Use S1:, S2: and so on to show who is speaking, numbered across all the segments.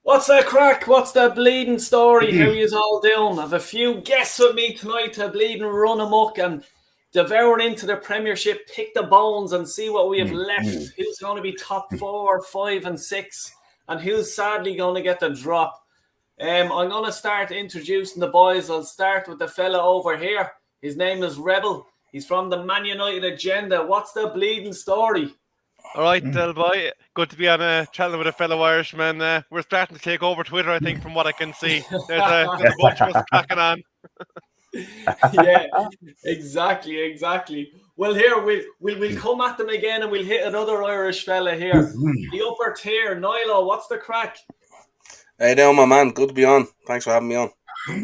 S1: What's the crack? What's the bleeding story? How yous all doing? I've a few guests with me tonight to bleeding run amok and devour into the Premiership, pick the bones and see what we have left. Who's going to be top 4, 5 and 6 and who's sadly going to get the drop. I'm going to start introducing the boys. I'll start with the fella over here. His name is Rebel. He's from the Man United agenda. What's the bleeding story?
S2: All right, Del Boy. Good to be on a chatting with a fellow Irishman. We're starting to take over Twitter, I think, from what I can see. There's a bunch of us cracking on.
S1: Yeah, exactly. Well, here we'll come at them again, and we'll hit another Irish fella here. The upper tier, Niall. What's the crack?
S3: Hey, down, my man. Good to be on. Thanks for having me on.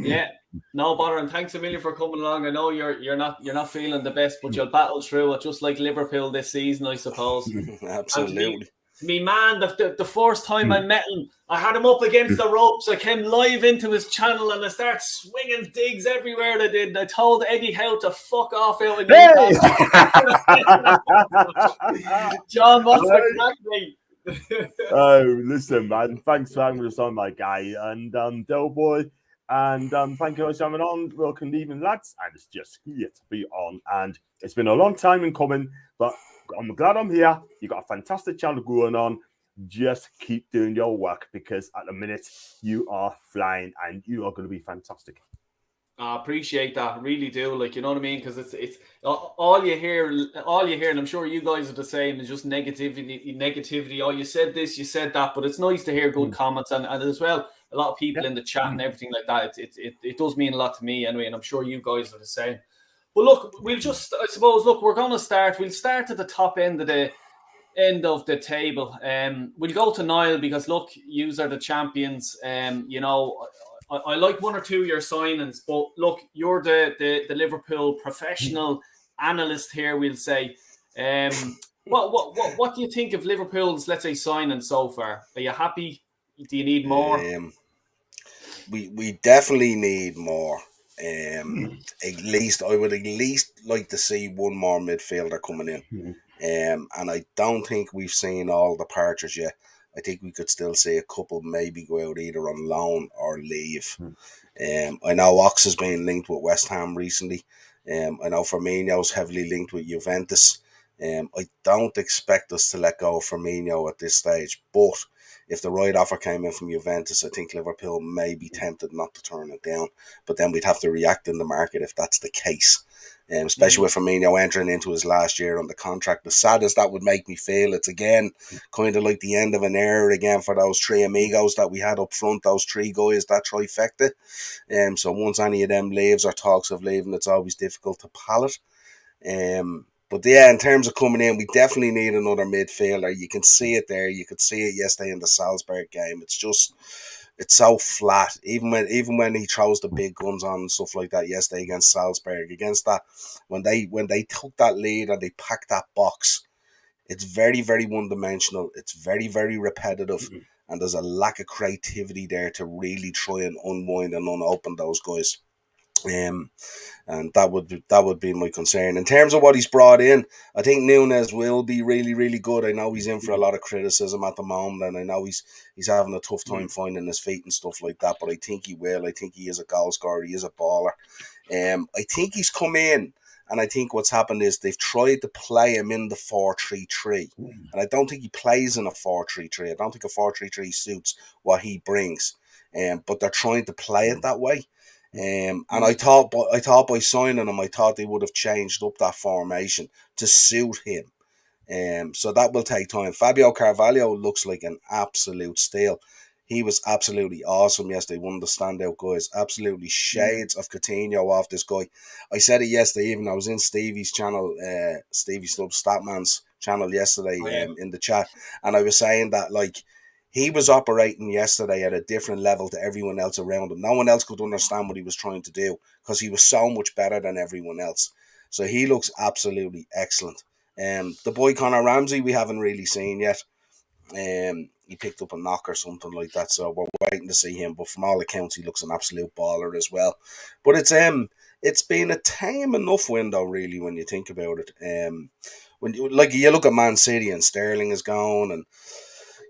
S1: Yeah, no bother, and thanks a million for coming along. I know you're not feeling the best, but you'll battle through it, just like Liverpool this season, I suppose.
S3: Absolutely.
S1: Me man, the first time I met him, I had him up against the ropes. I came live into his channel and I started swinging digs everywhere I did. And I told Eddie Howe to fuck off out in Newcastle. John, what's the crack, mate?
S4: Oh, listen, man. Thanks for having us on, my guy. And Del Boy. And thank you for having on. Welcome, evening, lads. And it's just here to be on. And it's been a long time in coming, but I'm glad I'm here. You got a fantastic channel going on. Just keep doing your work because at the minute you are flying and you are going to be fantastic.
S1: I appreciate that, really do. Like, you know what I mean? Because it's all you hear, and I'm sure you guys are the same. Is just negativity. Oh, you said this, you said that, but it's nice to hear good comments and as well a lot of people in the chat and everything like that. It does mean a lot to me anyway, and I'm sure you guys are the same. But look, we'll just, I suppose, we're going to start. We'll start at the top end of the table. We'll go to Niall because look, yous are the champions. You know, I like one or two of your signings, but look, you're the Liverpool professional analyst here. We'll say, what do you think of Liverpool's, let's say, signings so far? Are you happy? Do you need more?
S3: We definitely need more. I would at least like to see one more midfielder coming in. And I don't think we've seen all the departures yet. I think we could still see a couple maybe go out either on loan or leave. I know Ox has been linked with West Ham recently. I know Firmino's heavily linked with Juventus. I don't expect us to let go of Firmino at this stage, but if the right offer came in from Juventus, I think Liverpool may be tempted not to turn it down. But then we'd have to react in the market if that's the case. Especially with Firmino entering into his last year on the contract. As sad as that would make me feel, it's again kind of like the end of an era again for those three amigos that we had up front, those three guys, that trifecta. So once any of them leaves or talks of leaving, it's always difficult to palate. But yeah, in terms of coming in, we definitely need another midfielder. You can see it there. You could see it yesterday in the Salzburg game. It's so flat. Even when he throws the big guns on and stuff like that yesterday against Salzburg, against that, when they took that lead and they packed that box, it's very, very one-dimensional. It's very, very repetitive. And there's a lack of creativity there to really try and unwind and unopen those guys. And that would be my concern. In terms of what he's brought in, I think Núñez will be really, really good. I know he's in for a lot of criticism at the moment, and I know he's having a tough time finding his feet and stuff like that, but I think he will. I think he is a goal scorer. He is a baller. I think he's come in, and I think what's happened is they've tried to play him in the 4-3-3, and I don't think he plays in a 4-3-3. I don't think a 4-3-3 suits what he brings, but they're trying to play it that way. And I thought by signing him, I thought they would have changed up that formation to suit him. So that will take time. Fabio Carvalho looks like an absolute steal. He was absolutely awesome yesterday. One of the standout guys. Absolutely shades of Coutinho off this guy. I said it yesterday even. I was in Stevie's channel, Stevie Stubbs Statman's channel yesterday in the chat. And I was saying that, like, he was operating yesterday at a different level to everyone else around him. No one else could understand what he was trying to do because he was so much better than everyone else. So he looks absolutely excellent. The boy Conor Ramsey we haven't really seen yet. He picked up a knock or something like that, so we're waiting to see him. But from all accounts, he looks an absolute baller as well. But it's been a tame enough window, really, when you think about it. When you look at Man City and Sterling is gone, and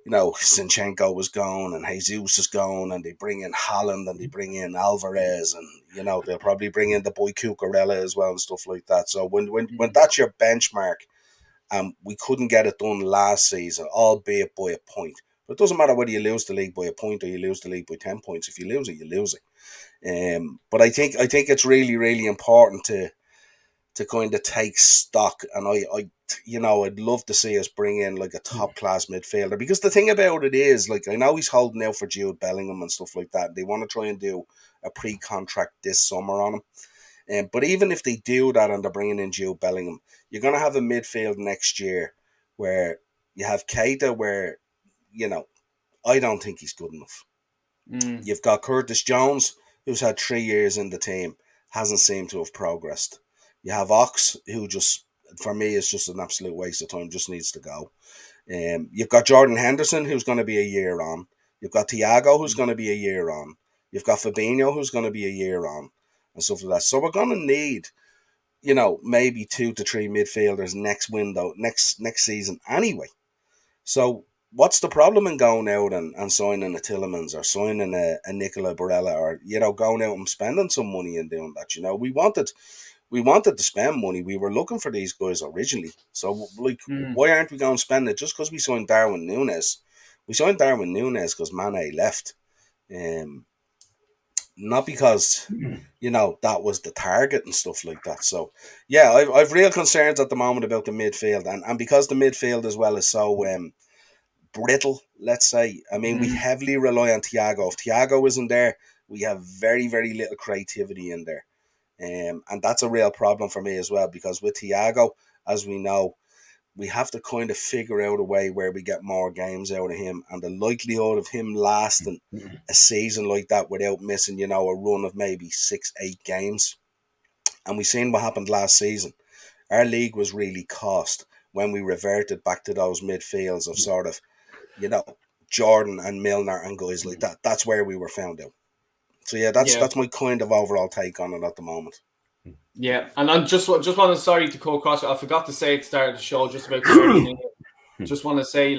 S3: Zinchenko was gone and Jesus is gone, and they bring in Haaland and they bring in Alvarez, and they'll probably bring in the boy Cucurella as well and stuff like that. So when that's your benchmark, we couldn't get it done last season, albeit by a point. But it doesn't matter whether you lose the league by a point or you lose the league by 10 points. If you lose it, you lose it. But I think it's really, really important to kind of take stock, and I'd love to see us bring in like a top class midfielder, because the thing about it is, like, I know he's holding out for Jude Bellingham and stuff like that. They want to try and do a pre-contract this summer on him. But even if they do that and they're bringing in Jude Bellingham, you're going to have a midfield next year where you have Keita, where, I don't think he's good enough. You've got Curtis Jones, who's had 3 years in the team, hasn't seemed to have progressed. You have Ox, who just, for me, is just an absolute waste of time, just needs to go. You've got Jordan Henderson, who's going to be a year on. You've got Thiago, who's going to be a year on. You've got Fabinho, who's going to be a year on, and stuff like that. So we're going to need, maybe 2 to 3 midfielders next season anyway. So what's the problem in going out and signing a Tillemans or signing a Nicola Barella, or, going out and spending some money and doing that? We wanted to spend money. We were looking for these guys originally. So, why aren't we going to spend it just because we signed Darwin Núñez? We signed Darwin Núñez because Mane left. Not because, that was the target and stuff like that. So, yeah, I've real concerns at the moment about the midfield. And because the midfield as well is so brittle, let's say. I mean, we heavily rely on Thiago. If Thiago isn't there, we have very, very little creativity in there. And that's a real problem for me as well, because with Thiago, as we know, we have to kind of figure out a way where we get more games out of him, and the likelihood of him lasting a season like that without missing, a run of maybe 6-8 games. And we've seen what happened last season. Our league was really cost when we reverted back to those midfields of sort of, Jordan and Milner and guys like that. That's where we were found out. So yeah, that's my kind of overall take on it at the moment.
S1: Yeah, and I just wanted, sorry to cut across, I forgot to say at the start of the show, just about 30 minutes. Just want to say,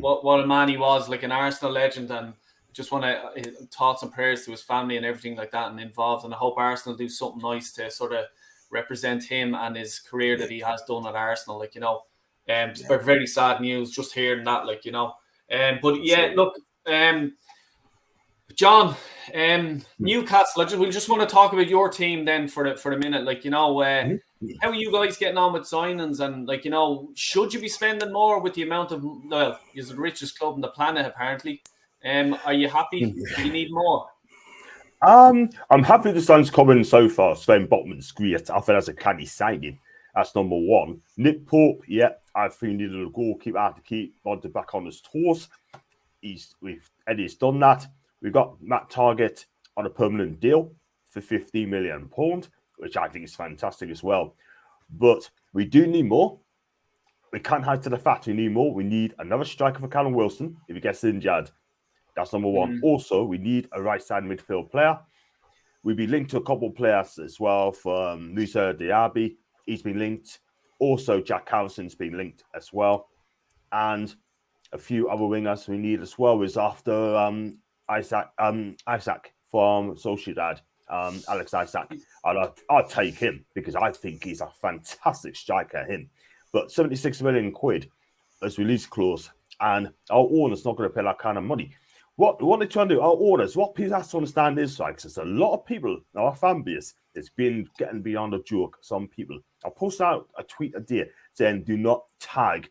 S1: what a man he was, like an Arsenal legend, and just want to thoughts and prayers to his family and everything like that and involved. And I hope Arsenal do something nice to sort of represent him and his career that he has done at Arsenal. It's very sad news just hearing that, but yeah, look, John, Newcastle. We just want to talk about your team then for the minute. How are you guys getting on with signings? And should you be spending more with the amount of you're the richest club on the planet apparently? Are you happy? Do you need more?
S4: I'm happy the signings coming so far. Sven Botman's great. I think that's a canny signing. That's number one. Nick Pope, I think he needed a goalkeeper. I have to keep Monty back on his toes. Eddie's done that. We've got Matt Targett on a permanent deal for £15 million, which I think is fantastic as well. But we do need more. We can't hide to the fact we need more. We need another striker for Callum Wilson if he gets injured. That's number one. Also, we need a right-side midfield player. We've been linked to a couple of players as well from Musa Diaby. He's been linked. Also, Jack Harrison's been linked as well. And a few other wingers we need as well is after Isaac from Sociedad, Alex Isaac. I'll take him because I think he's a fantastic striker, But 76 million quid as release clause, and our owner's not going to pay that kind of money. What they're trying to do, our owners, what people have to understand is, there's a lot of people, our fan base, it's been getting beyond a joke. Some people, I post out a tweet a day saying, do not tag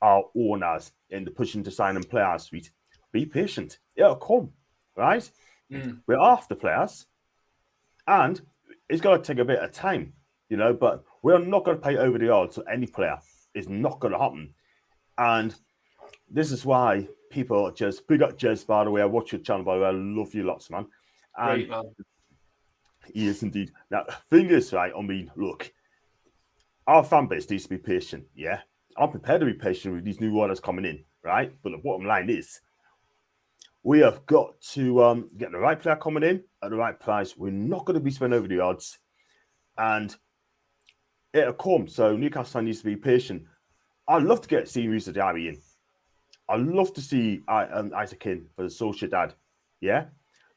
S4: our owners in the pushing to sign and players tweet. Be patient. It'll come, right? We're after players, and it's going to take a bit of time, but we're not going to pay over the odds to any player. It's not going to happen. And this is why people just big up Jez, by the way. I watch your channel, by the way. I love you lots, man. And
S1: Great, man.
S4: He is indeed. Now, the thing is, look, our fan base needs to be patient, yeah? I'm prepared to be patient with these new orders coming in, right? But the bottom line is, we have got to get the right player coming in at the right price. We're not going to be spending over the odds. And it'll come. So Newcastle needs to be patient. I'd love to see Musa Diaby in. I'd love to see Isaac in for the Sociedad, yeah?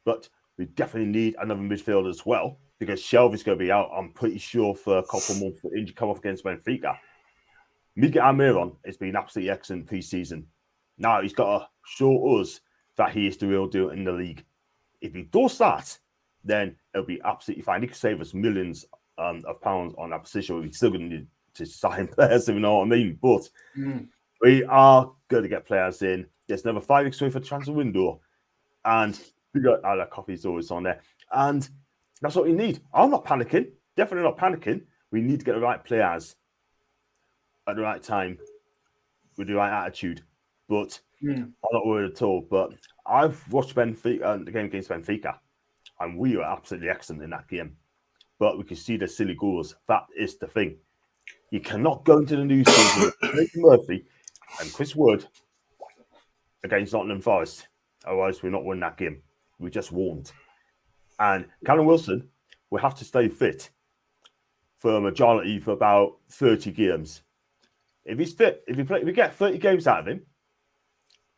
S4: But we definitely need another midfielder as well because Shelby's going to be out, I'm pretty sure, for a couple of months for injury come off against Benfica. Miguel Almiron has been absolutely excellent pre-season. Now he's got to show us that he is the real deal in the league. If he does that, then it'll be absolutely fine. He could save us millions of pounds on that position. We're still going to need to sign players, if you know what I mean. But we are going to get players in. There's another 5 weeks away for the transfer window. And we got our coffee's always on there. And that's what we need. I'm not panicking. Definitely not panicking. We need to get the right players at the right time with the right attitude. But I'm not worried at all. But I've watched Benfica, the game against Benfica, and we were absolutely excellent in that game. But we could see the silly goals. That is the thing. You cannot go into the new season with Nick Murphy and Chris Wood against Nottingham Forest. Otherwise, we're not winning that game. We just won't. And Callum Wilson will have to stay fit for a majority for about 30 games. If he's fit, if we get 30 games out of him,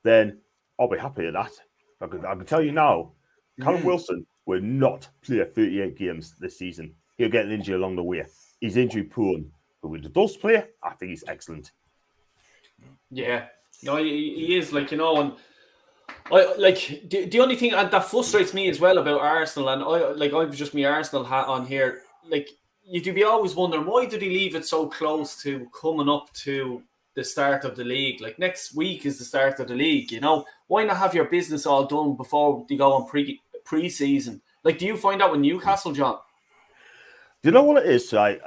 S4: then I'll be happy with that. I can tell you now, Callum Wilson will not play 38 games this season. He'll get an injury along the way. He's injury prone. But when he does play, I think he's excellent.
S1: Yeah. No, he is, like, you know, and I like the only thing that frustrates me as well about Arsenal, and I've just my Arsenal hat on here. Like, you do be always wondering, why did he leave it so close to coming up to the start of the league? Like, next week is the start of the league, you know? Why not have your business all done before you go on pre-season? Like, do you find out with Newcastle, John?
S4: Do you know what it is, right?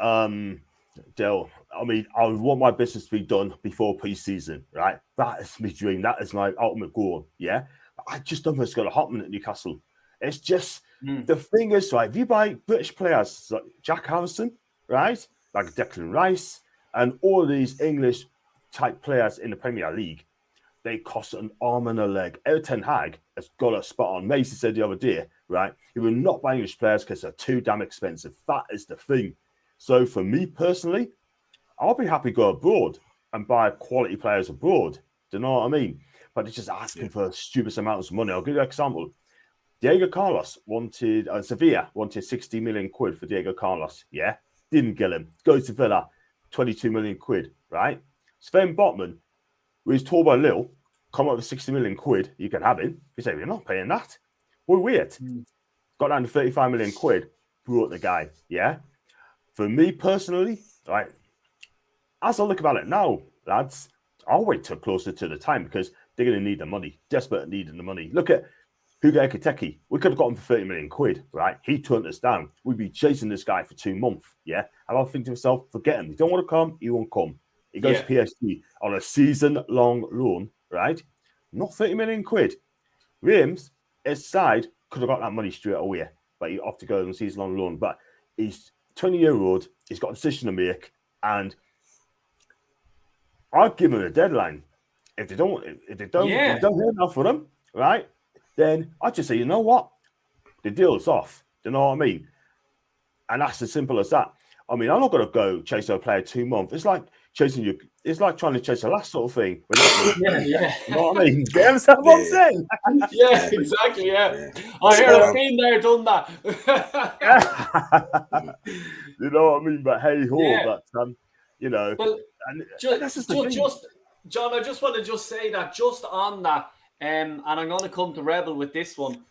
S4: Dale, I mean, I want my business to be done before pre-season, right? That is my dream. That is my ultimate goal, yeah? I just don't think it's going to happen at Newcastle. It's just, the thing is, right, if you buy British players like Jack Harrison, right, like Declan Rice, and all these English-type players in the Premier League, they cost an arm and a leg. Eric Ten Hag has got a spot on. Macy said the other day, right, he will not buy English players because they're too damn expensive. That is the thing. So for me personally, I'll be happy to go abroad and buy quality players abroad. Do you know what I mean? But it's just asking for stupid amounts of money. I'll give you an example. Diego Carlos wanted, Sevilla wanted 60 million quid for Diego Carlos. Yeah, didn't get him. Goes to Villa, 22 million quid, right? Sven Botman was told by Lille, come up with 60 million quid, you can have him. He said, we're not paying that. We're weird. Got down to 35 million quid, brought the guy, yeah? For me personally, right, as I look about it now, lads, I'll wait till closer to the time because they're going to need the money. Desperate needing the money. Look at Hugo Ekiteke. We could have got him for 30 million quid, right? He turned us down. We'd be chasing this guy for 2 months, yeah? And I'll think to myself, forget him. He don't want to come, he won't come. He goes to PSG on a season-long loan, right? Not 30 million quid. Reims, his side, could have got that money straight away, but he opted to go on a season-long loan. But he's 20-year-old, he's got a decision to make, and I'd give him a deadline. If they don't hear enough for them, right? Then I'd just say, you know what? The deal's off. Do you know what I mean? And that's as simple as that. I mean, I'm not going to go chase a player 2 months. It's like it's like trying to chase a last sort of thing. You know what I mean? Do you understand what I'm saying?
S1: Yeah, exactly. Yeah. I hear I've been there, done that.
S4: You know what I mean? But hey ho, but you know.
S1: Well,
S4: and
S1: just John, I just want to say that just on that, and I'm going to come to Rebel with this one.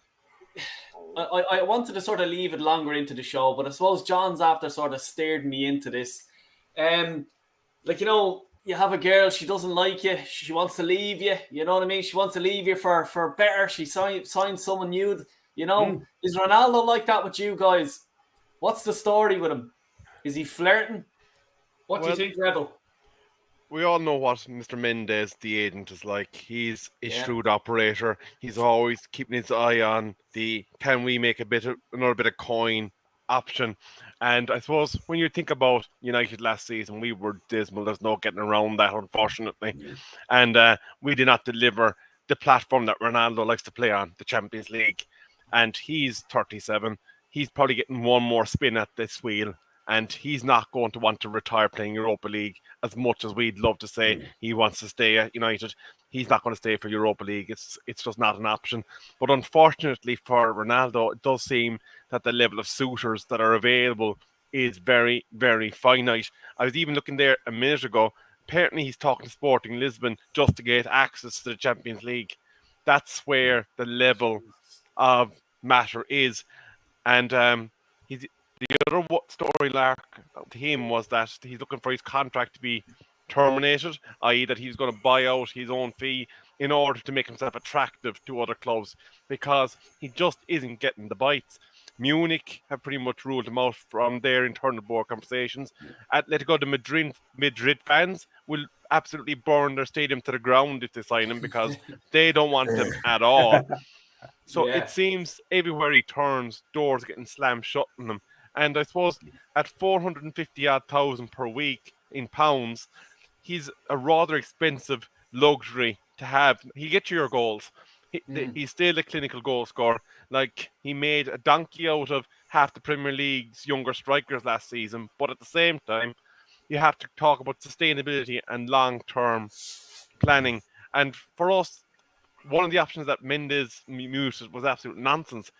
S1: I wanted to sort of leave it longer into the show, but I suppose John's after sort of steered me into this. Like, you know, you have a girl, she doesn't like you, she wants to leave you, you know what I mean? She wants to leave you for better, she signed someone new, you know? Is Ronaldo like that with you guys? What's the story with him? Is he flirting? What do you think, Rebel?
S2: We all know what Mr. Mendez, the agent, is like. He's a shrewd operator. He's always keeping his eye on the can we make another bit of coin option. And I suppose when you think about United last season, we were dismal. There's no getting around that, unfortunately. And we did not deliver the platform that Ronaldo likes to play on, the Champions League. And he's 37. He's probably getting one more spin at this wheel. and he's not going to want to retire playing Europa League as much as we'd love to say he wants to stay at United. He's not going to stay for Europa League. It's just not an option. But unfortunately for Ronaldo, it does seem that the level of suitors that are available is very, very finite. I was even looking there a minute ago. Apparently, he's talking to Sporting Lisbon just to get access to the Champions League. That's where the level of matter is. And he's the other story lark to him was that he's looking for his contract to be terminated, i.e. that he's going to buy out his own fee in order to make himself attractive to other clubs, because he just isn't getting the bites. Munich have pretty much ruled him out from their internal board conversations. Atletico de Madrid fans will absolutely burn their stadium to the ground if they sign him, because they don't want him at all. So it seems everywhere he turns, doors are getting slammed shut on him. And I suppose at 450,000 per week in pounds, he's a rather expensive luxury to have. He gets you your goals. He's still a clinical goal scorer. Like, he made a donkey out of half the Premier League's younger strikers last season. But at the same time, you have to talk about sustainability and long-term planning. And for us, one of the options that Mendes muted was absolute nonsense.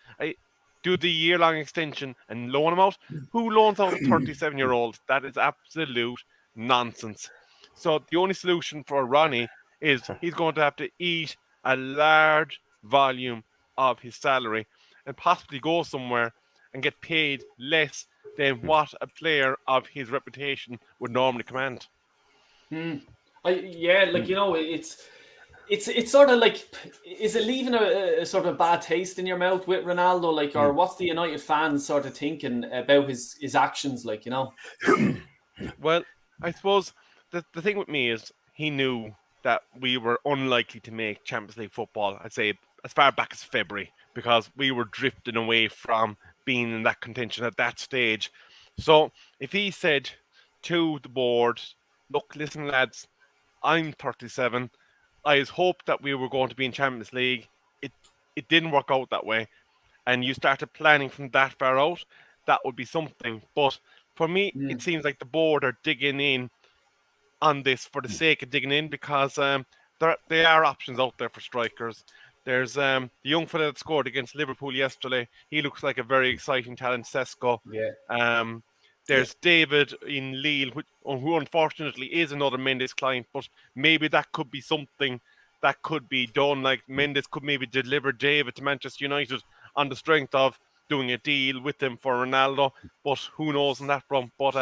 S2: Do the year-long extension and loan him out. Who loans out a 37-year-old? That is absolute nonsense. So the only solution for Ronnie is he's going to have to eat a large volume of his salary and possibly go somewhere and get paid less than what a player of his reputation would normally command.
S1: It's sort of like, is it leaving a sort of bad taste in your mouth with Ronaldo? Like, or what's the United fans sort of thinking about his actions? Like,
S2: Well, I suppose the thing with me is he knew that we were unlikely to make Champions League football, I'd say, as far back as February, because we were drifting away from being in that contention at that stage. So if he said to the board, look, listen, lads, I'm 37. I hoped that we were going to be in Champions League. It didn't work out that way. And you started planning from that far out, that would be something. But for me, it seems like the board are digging in on this for the sake of digging in, because there are options out there for strikers. There's the young fella that scored against Liverpool yesterday. He looks like a very exciting talent, Sesko. There's David in Lille, who unfortunately is another Mendes client, but maybe that could be something that could be done. Like, Mendes could maybe deliver David to Manchester United on the strength of doing a deal with him for Ronaldo, but who knows on that front. But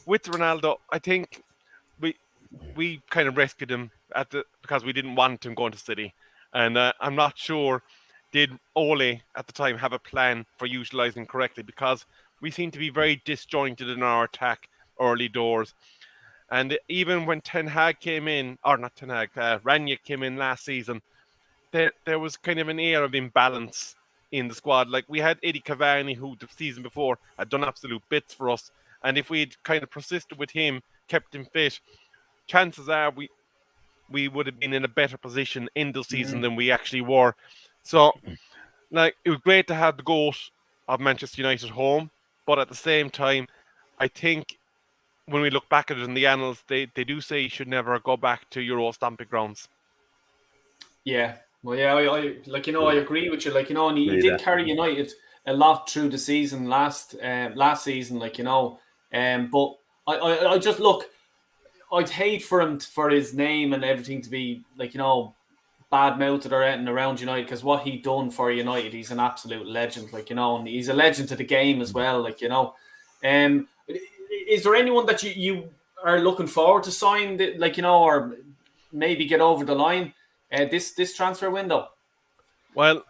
S2: with Ronaldo, I think we kind of rescued him because we didn't want him going to City. And I'm not sure, did Ole at the time have a plan for utilising correctly, because we seem to be very disjointed in our attack early doors. And even when Rangnick came in last season, there was kind of an air of imbalance in the squad. Like, we had Eddie Cavani, who the season before had done absolute bits for us. And if we'd kind of persisted with him, kept him fit, chances are we would have been in a better position in the season than we actually were. So, like, it was great to have the GOAT of Manchester United home, but at the same time, I think when we look back at it in the annals, they do say you should never go back to your old stomping grounds.
S1: Yeah. Well, yeah, I agree with you. Like, and he did carry United a lot through the season last season, but I just look, I'd hate for him for his name and everything to be bad mouthed or anything around United, because what he done for United, he's an absolute legend, and he's a legend to the game as well, is there anyone that you are looking forward to sign, or maybe get over the line this transfer window?
S2: Well,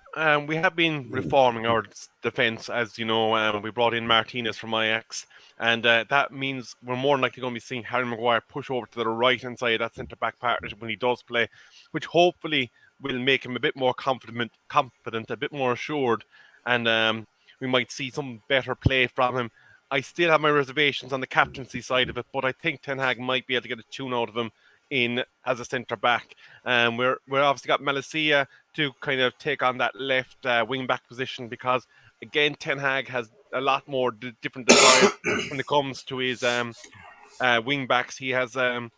S2: we have been reforming our defence, as you know. We brought in Martinez from Ajax, and that means we're more likely going to be seeing Harry Maguire push over to the right-hand side of that centre-back partnership when he does play, which hopefully will make him a bit more confident, a bit more assured, and we might see some better play from him. I still have my reservations on the captaincy side of it, but I think Ten Hag might be able to get a tune out of him in as a centre-back. We're obviously got Malacia to kind of take on that left wing-back position, because again, Ten Hag has a lot more different desires when it comes to his wing backs. He has a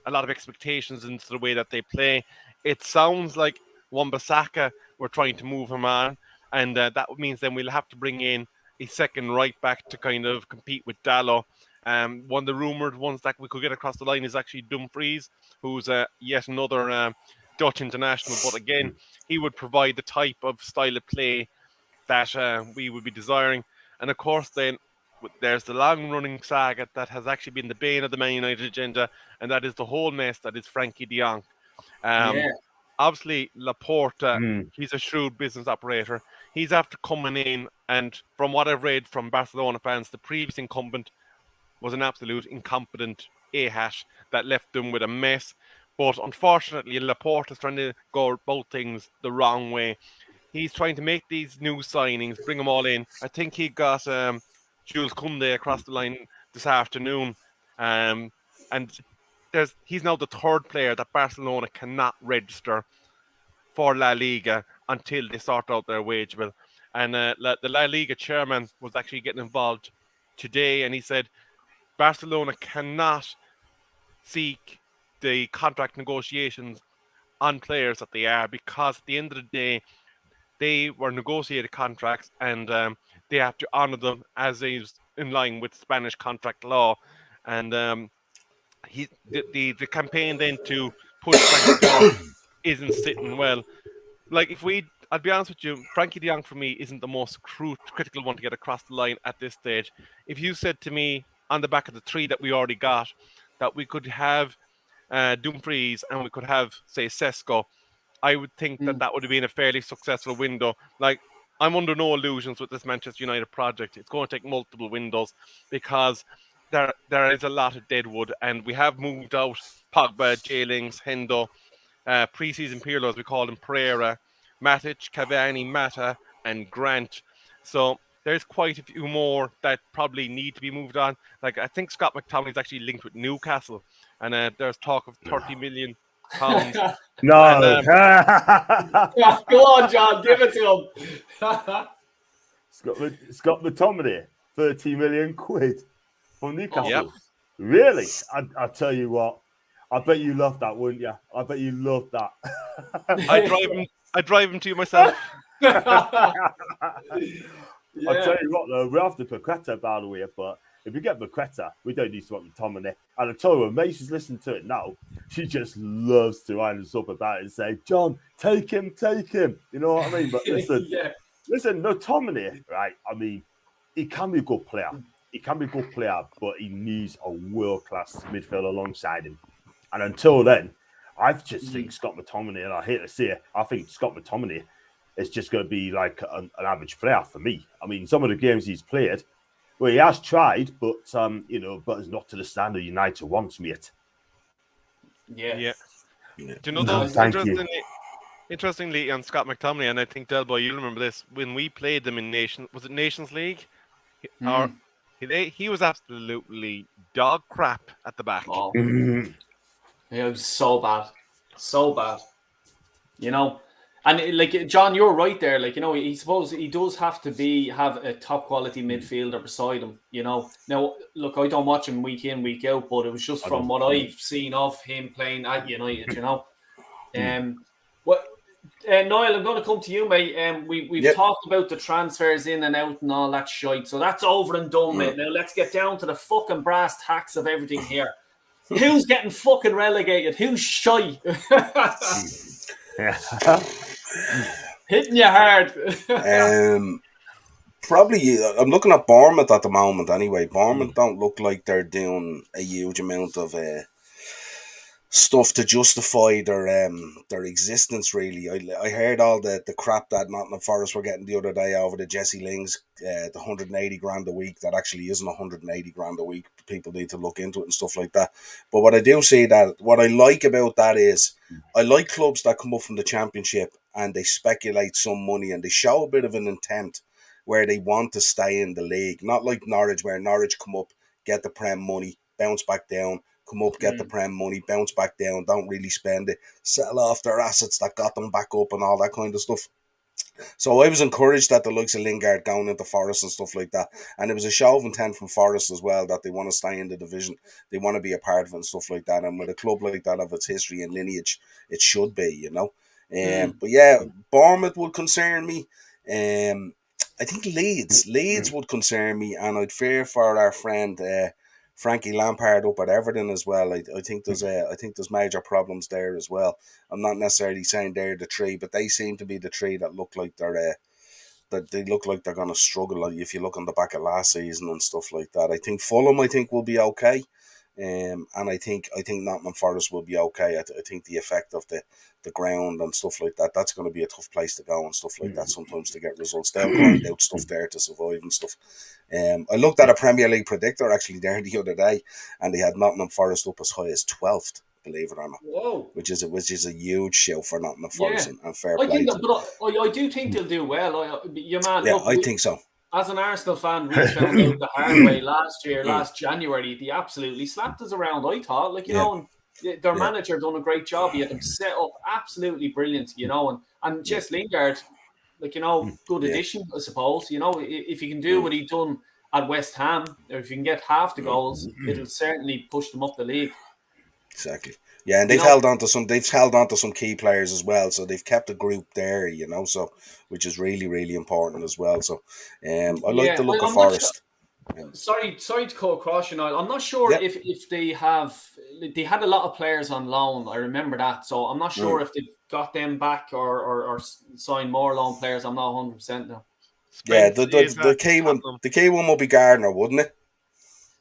S2: lot of expectations into the way that they play. It sounds like Wan-Bissaka, we're trying to move him on, and that means then we'll have to bring in a second right back to kind of compete with Dalot. One of the rumoured ones that we could get across the line is actually Dumfries, who's yet another Dutch international. But again, he would provide the type of style of play that we would be desiring. And of course, then there's the long-running saga that has actually been the bane of the Man United agenda, and that is the whole mess that is Frankie de Jong. Obviously, Laporta, he's a shrewd business operator. He's after coming in, and from what I've read from Barcelona fans, the previous incumbent was an absolute incompetent a-hash that left them with a mess. But unfortunately, Laporta's trying to go about things the wrong way. He's trying to make these new signings, bring them all in. I think he got Jules Koundé across the line this afternoon. And he's now the third player that Barcelona cannot register for La Liga until they sort out their wage bill. And the La Liga chairman was actually getting involved today, and he said Barcelona cannot seek the contract negotiations on players that they are, because at the end of the day, they were negotiated contracts, and they have to honour them as is in line with Spanish contract law. And the campaign then to push Frankie de Jong isn't sitting well. Like, I'll be honest with you, Frankie de Jong for me isn't the most critical one to get across the line at this stage. If you said to me on the back of the three that we already got, that we could have Dumfries and we could have, say, Sesko, I would think that would have been a fairly successful window. Like, I'm under no illusions with this Manchester United project. It's going to take multiple windows, because there is a lot of deadwood, and we have moved out Pogba, J-Lings, Hendo, pre-season Pirlo, as we call him, Pereira, Matic, Cavani, Mata, and Grant. So there's quite a few more that probably need to be moved on. Like, I think Scott McTominay is actually linked with Newcastle, and there's talk of £30 million.
S4: No.
S2: And,
S1: Go on, John, give it to him.
S4: Scott McTominay, 30 million quid from Newcastle.
S2: Yep.
S4: Really? I tell you what, I bet you love that, wouldn't you? I bet you love that.
S2: I drive him to you myself.
S4: I tell you what, though, we have to Paqueta, by the way, but if we get Paqueta, we don't need to want McTominay. And I tell you, when Macy's listening to it now, she just loves to wind us up about it and say, John, take him. You know what I mean? But listen, McTominay, right? I mean, he can be a good player. But he needs a world-class midfielder alongside him. And until then, I just think Scott McTominay, and I hate to say it, I think Scott McTominay is just going to be like an average player for me. I mean, some of the games he's played, well, he has tried, but but it's not to the standard United wants, mate.
S1: Yeah.
S2: Do you know those interestingly on Scott McTominay, and I think Delboy, you'll remember this, when we played them in Nations League? He was absolutely dog crap at the back.
S1: Oh. It was so bad. You know, and like, John, you're right there. Like, you know, he does have to have a top quality midfielder beside him. You know, now look, I don't watch him week in, week out, but it was just from what I've seen of him playing at United. You know, Niall, I'm going to come to you, mate. We've talked about the transfers in and out and all that shite, so that's over and done, mate. Now let's get down to the fucking brass tacks of everything here. Who's getting fucking relegated? Who's shy? Hitting you hard.
S3: Probably, I'm looking at Bournemouth at the moment anyway. Bournemouth don't look like they're doing a huge amount of stuff to justify their existence, really. I heard all the crap that Nottingham Forest were getting the other day over the Jesse Lings, the 180 grand a week. That actually isn't 180 grand a week. People need to look into it and stuff like that. But what I do see that, what I like about that is, I like clubs that come up from the Championship and they speculate some money and they show a bit of an intent where they want to stay in the league. Not like Norwich, where Norwich come up, get the Prem money, bounce back down, come up, get the Prem money, bounce back down, don't really spend it, sell off their assets that got them back up and all that kind of stuff. So I was encouraged that the likes of Lingard going into Forest and stuff like that. And it was a show of intent from Forest as well that they want to stay in the division. They want to be a part of it and stuff like that. And with a club like that of its history and lineage, it should be, you know. But yeah, Bournemouth would concern me. I think Leeds would concern me, and I'd fear for our friend Frankie Lampard up at Everton as well. I think there's major problems there as well. I'm not necessarily saying they're the three, but they seem to be the three that look like they're that they look like they're going to struggle. Like if you look on the back of last season and stuff like that. I think Fulham will be okay. And I think Nottingham Forest will be okay. I think the effect of the ground and stuff like that, that's going to be a tough place to go and stuff like that sometimes to get results. They'll grind out stuff there to survive and stuff. I looked at a Premier League predictor actually there the other day, and they had Nottingham Forest up as high as 12th, believe it or not.
S1: Whoa.
S3: Which is a huge show for Nottingham Forest and fair
S1: I
S3: play.
S1: think I do think they'll do well.
S3: I think so.
S1: As an Arsenal fan, we found out the hard way last January. They absolutely slapped us around. I thought, know, and their manager done a great job. He had them set up absolutely brilliant, you know, and Jess Lingard, good addition, I suppose. You know, if he can do what he done at West Ham, or if you can get half the goals, it'll certainly push them up the league.
S3: Exactly. Yeah, and they've held on to some key players as well, so they've kept a group there, you know, so which is really, really important as well. So I like the look of Forest.
S1: Sorry to cut across you, Niall. I'm not sure if they had a lot of players on loan. I remember that, so I'm not sure if they've got them back or signed more loan players. I'm not 100% now.
S3: The key one will be Gardner, wouldn't it?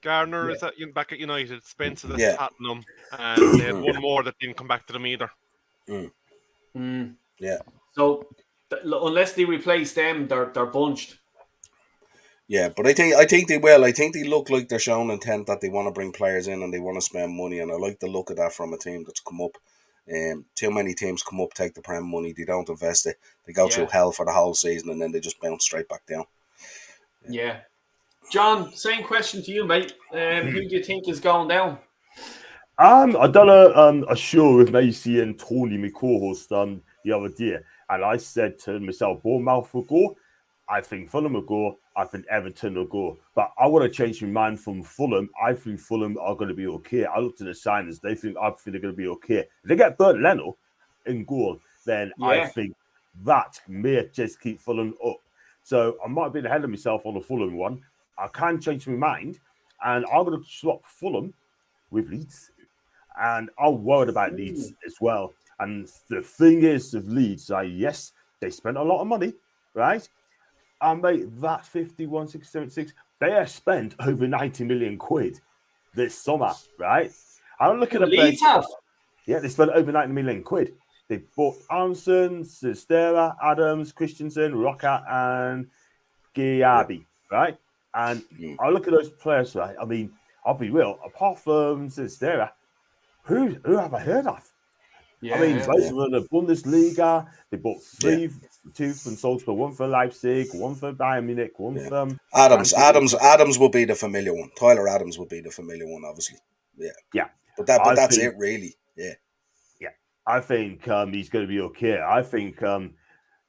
S2: Gardner is back at United. Spence is at Tottenham, and they had one more that didn't come back to them either.
S3: Yeah.
S1: So unless they replace them, they're bunched.
S3: Yeah, but I think they will. I think they look like they're showing intent that they want to bring players in and they want to spend money, and I like the look of that from a team that's come up. Too many teams come up, take the Prem money, they don't invest it, they go through hell for the whole season, and then they just bounce straight back down.
S1: Yeah. John, same question to you, mate. Who do you think is going down?
S4: I done a show with Macy and Tony, my co-host, the other day, and I said to myself, Bournemouth will go. I think Fulham will go. I think Everton will go. But I want to change my mind from Fulham. I think Fulham are going to be okay. I looked at the signings. I think they're going to be okay. If they get Bert Leno in goal, then I think that may just keep Fulham up. So I might be ahead of myself on the Fulham one. I can change my mind, and I'm going to swap Fulham with Leeds. And I'm worried about Leeds as well. And the thing is with Leeds, yes, they spent a lot of money, right? And mate, that 51,676, they have spent over 90 million quid this summer, right? I'm looking at
S1: Leeds have.
S4: Yeah, they spent over 90 million quid. They bought Arnson, Sestera, Adams, Christensen, Roca, and Giabi, right? And I look at those players, right? I mean, I'll be real. Apart from Sestera, who have I heard of? I mean, most of them the Bundesliga. They bought two from Salzburg, one for Leipzig, one for Bayern Munich, one from
S3: Adams will be the familiar one. Tyler Adams will be the familiar one, obviously. Yeah. But that's it, really. Yeah.
S4: Yeah. I think he's going to be okay. I think that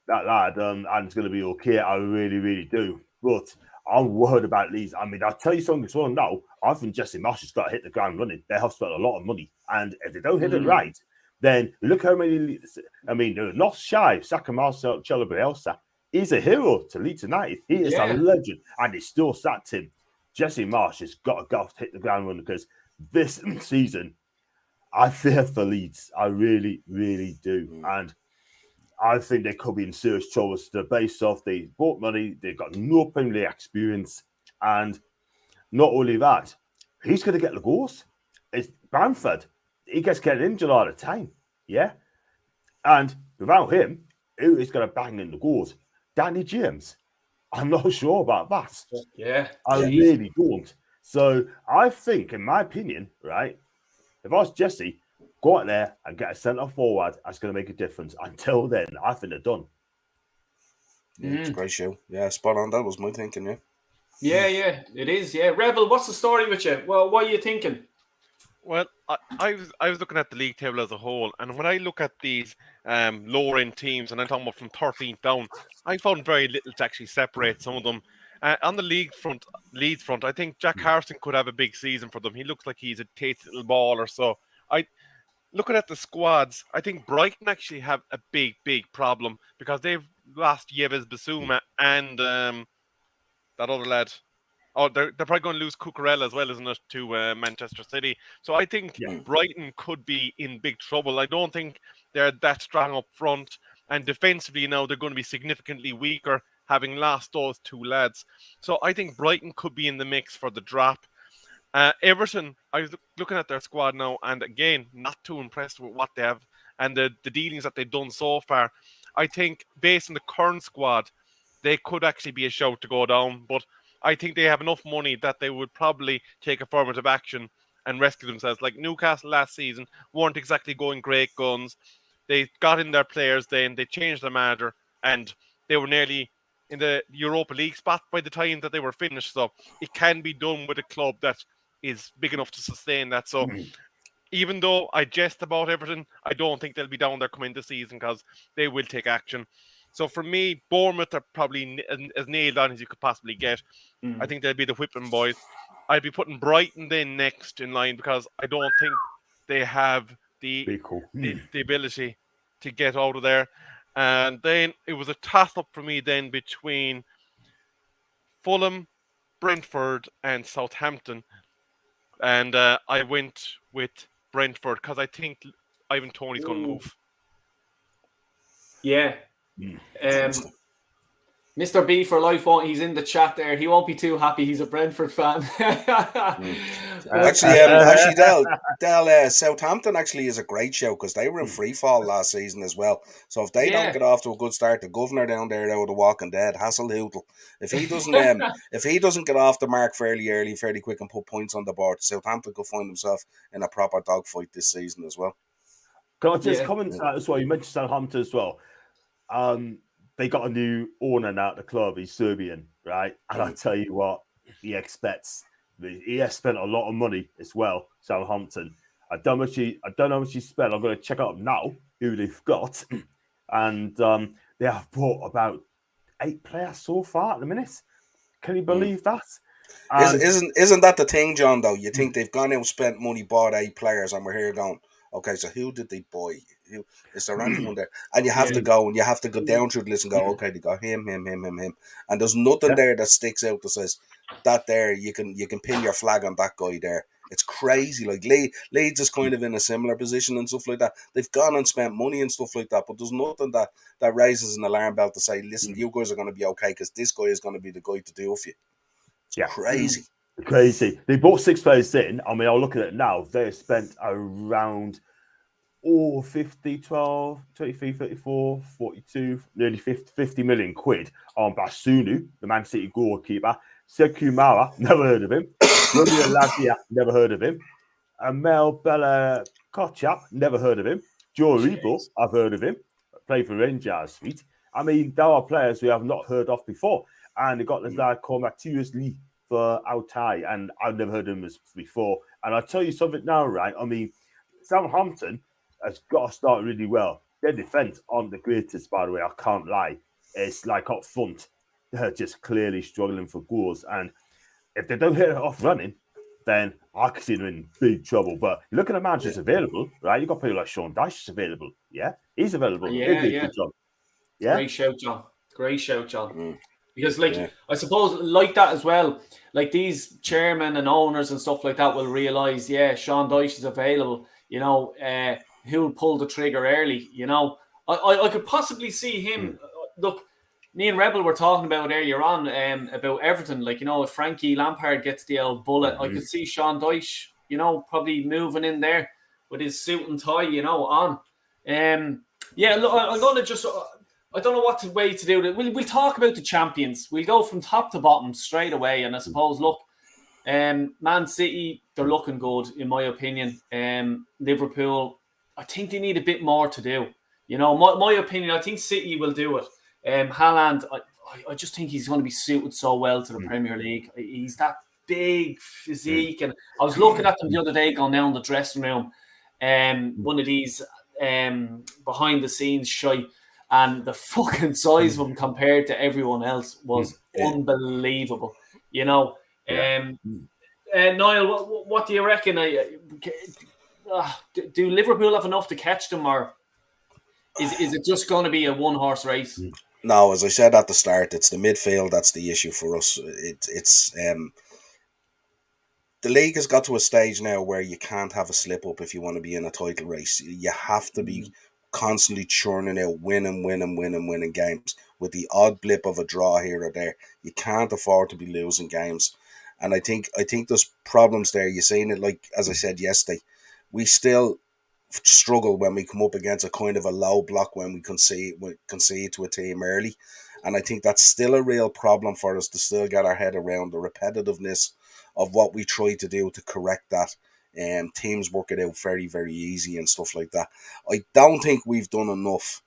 S4: lad Adam's going to be okay. I really, really do. But I'm worried about Leeds. I mean, I'll tell you something as well now. I think Jesse Marsh has got to hit the ground running. They have spent a lot of money. And if they don't hit it right, then look how many. I mean, they're not shy. Saka Marcel Bielsa. He's a hero to Leeds United. He is a legend, and they still sacked him. Jesse Marsh has got to go hit the ground running because this season, I fear for Leeds. I really, really do, and I think they could be in serious trouble. The base off, they bought money. They've got no Premier League experience, and not only that, he's going to get the goals. It's Bamford. He gets getting injured all the time, and without him, who is going to bang in the goals? Danny James. I'm not sure about that. I really don't. So I think, in my opinion, right, if I was Jesse, go out there and get a centre forward. That's going to make a difference. Until then, I think they're done.
S3: Yeah, it's a great show. Yeah, spot on. That was my thinking.
S1: Yeah, it is. Yeah, Rebel, what's the story with you? Well, what are you thinking?
S2: Well, I was looking at the league table as a whole, and when I look at these lower end teams, and I'm talking about from 13th down, I found very little to actually separate some of them. On the Leeds front, I think Jack Harrison could have a big season for them. He looks like he's a tasty little baller. So I looking at the squads, I think Brighton actually have a big problem because they've lost Yves Bissouma and that other lad. Oh, they're probably going to lose Cucurella as well, isn't it, to Manchester City? So I think Brighton could be in big trouble. I don't think they're that strong up front. And defensively now, they're going to be significantly weaker, having lost those two lads. So I think Brighton could be in the mix for the drop. Everton, I was looking at their squad now, and again, not too impressed with what they have and the dealings that they've done so far. I think, based on the current squad, they could actually be a shout to go down, but I think they have enough money that they would probably take affirmative action and rescue themselves. Like Newcastle last season weren't exactly going great guns. They got in their players then, they changed their manager, and they were nearly in the Europa League spot by the time that they were finished. So it can be done with a club that is big enough to sustain that. So even though I jest about Everton, I don't think they'll be down there coming this season because they will take action. So for me, Bournemouth are probably as nailed on as you could possibly get. I think they'll be the whipping boys. I'd be putting Brighton then next in line because I don't think they have the ability to get out of there. And then it was a toss-up for me then between Fulham, Brentford, and Southampton. And I went with Brentford because I think Ivan Toney's going to move.
S1: Yeah. Mr. B for life, he's in the chat there. He won't be too happy. He's a Brentford fan.
S3: Actually, Del, Southampton actually is a great show because they were in free fall last season as well. So if they don't get off to a good start, the governor down there out of the Walking Dead, Hasselhoodle, if he doesn't get off the mark fairly early, fairly quick, and put points on the board, Southampton could find himself in a proper dogfight this season as well.
S4: Can I just comment as well? You mentioned Southampton as well. They got a new owner now at the club. He's Serbian, right? And I tell you what, he has spent a lot of money as well. Southampton. I don't know how much he spent. I'm going to check out now who they've got, and they have bought about 8 players so far at the minute. Can you believe that?
S3: Isn't that the thing, John? Though you think they've gone out, spent money, bought 8 players, and we're here going, okay, so who did they buy? Is there anyone there? And you have to go down through the list and go, okay, they got him. And there's nothing there that sticks out that says that there you can pin your flag on that guy there. It's crazy. Like Leeds is kind of in a similar position and stuff like that. They've gone and spent money and stuff like that, but there's nothing that raises an alarm bell to say, listen, you guys are going to be okay because this guy is going to be the guy to deal with you. It's crazy.
S4: Crazy. They bought 6 players in. I mean, I'll look at it now. They spent around 50, 12, 23, 34, 42, nearly 50 million quid on Basunu, the Man City goalkeeper. Sekou Mara, never heard of him. Romeo Lavia, never heard of him. Amel Bella Kochap, never heard of him. Joe Rebo, I've heard of him. Played for Rangers, sweet. I mean, there are players we have not heard of before. And they got this guy called Matthias Lee for Altai, and I've never heard of him before. And I'll tell you something now, right? I mean, Southampton has got to start really well. Their defense aren't the greatest, by the way. I can't lie. It's like up front, they're just clearly struggling for goals. And if they don't hit it off running, then I can see them in big trouble. But look at the managers available, right? You've got people like Sean Dyche available. Yeah, he's available.
S1: Good job.
S4: Yeah.
S1: Great shout, John. Because, I suppose, like that as well, like these chairmen and owners and stuff like that will realise, Sean Dyche is available, who'll pull the trigger early, I could possibly see him, look, me and Rebel were talking about earlier on about Everton, if Frankie Lampard gets the old bullet, I could see Sean Dyche, probably moving in there with his suit and tie, on. Look, I'm going to just... I don't know what way to do it. We'll talk about the champions. We'll go from top to bottom straight away. And I suppose, look, Man City, they're looking good, in my opinion. Liverpool, I think they need a bit more to do. My opinion, I think City will do it. Haaland, I just think he's going to be suited so well to the Premier League. He's that big physique, and I was looking at them the other day going down the dressing room, one of these behind the scenes shite, and the fucking size of them compared to everyone else was unbelievable. You know, Niall, what do you reckon? Do Liverpool have enough to catch them, or is it just going to be a one-horse race?
S3: No, as I said at the start, it's the midfield that's the issue for us. It's the league has got to a stage now where you can't have a slip up if you want to be in a title race. You have to be constantly churning out, winning games. With the odd blip of a draw here or there, you can't afford to be losing games. And I think there's problems there. You're seeing it, like as I said yesterday, we still struggle when we come up against a kind of a low block when we concede to a team early. And I think that's still a real problem for us to still get our head around the repetitiveness of what we try to do to correct that. Teams work it out very, very easy and stuff like that. I don't think we've done enough,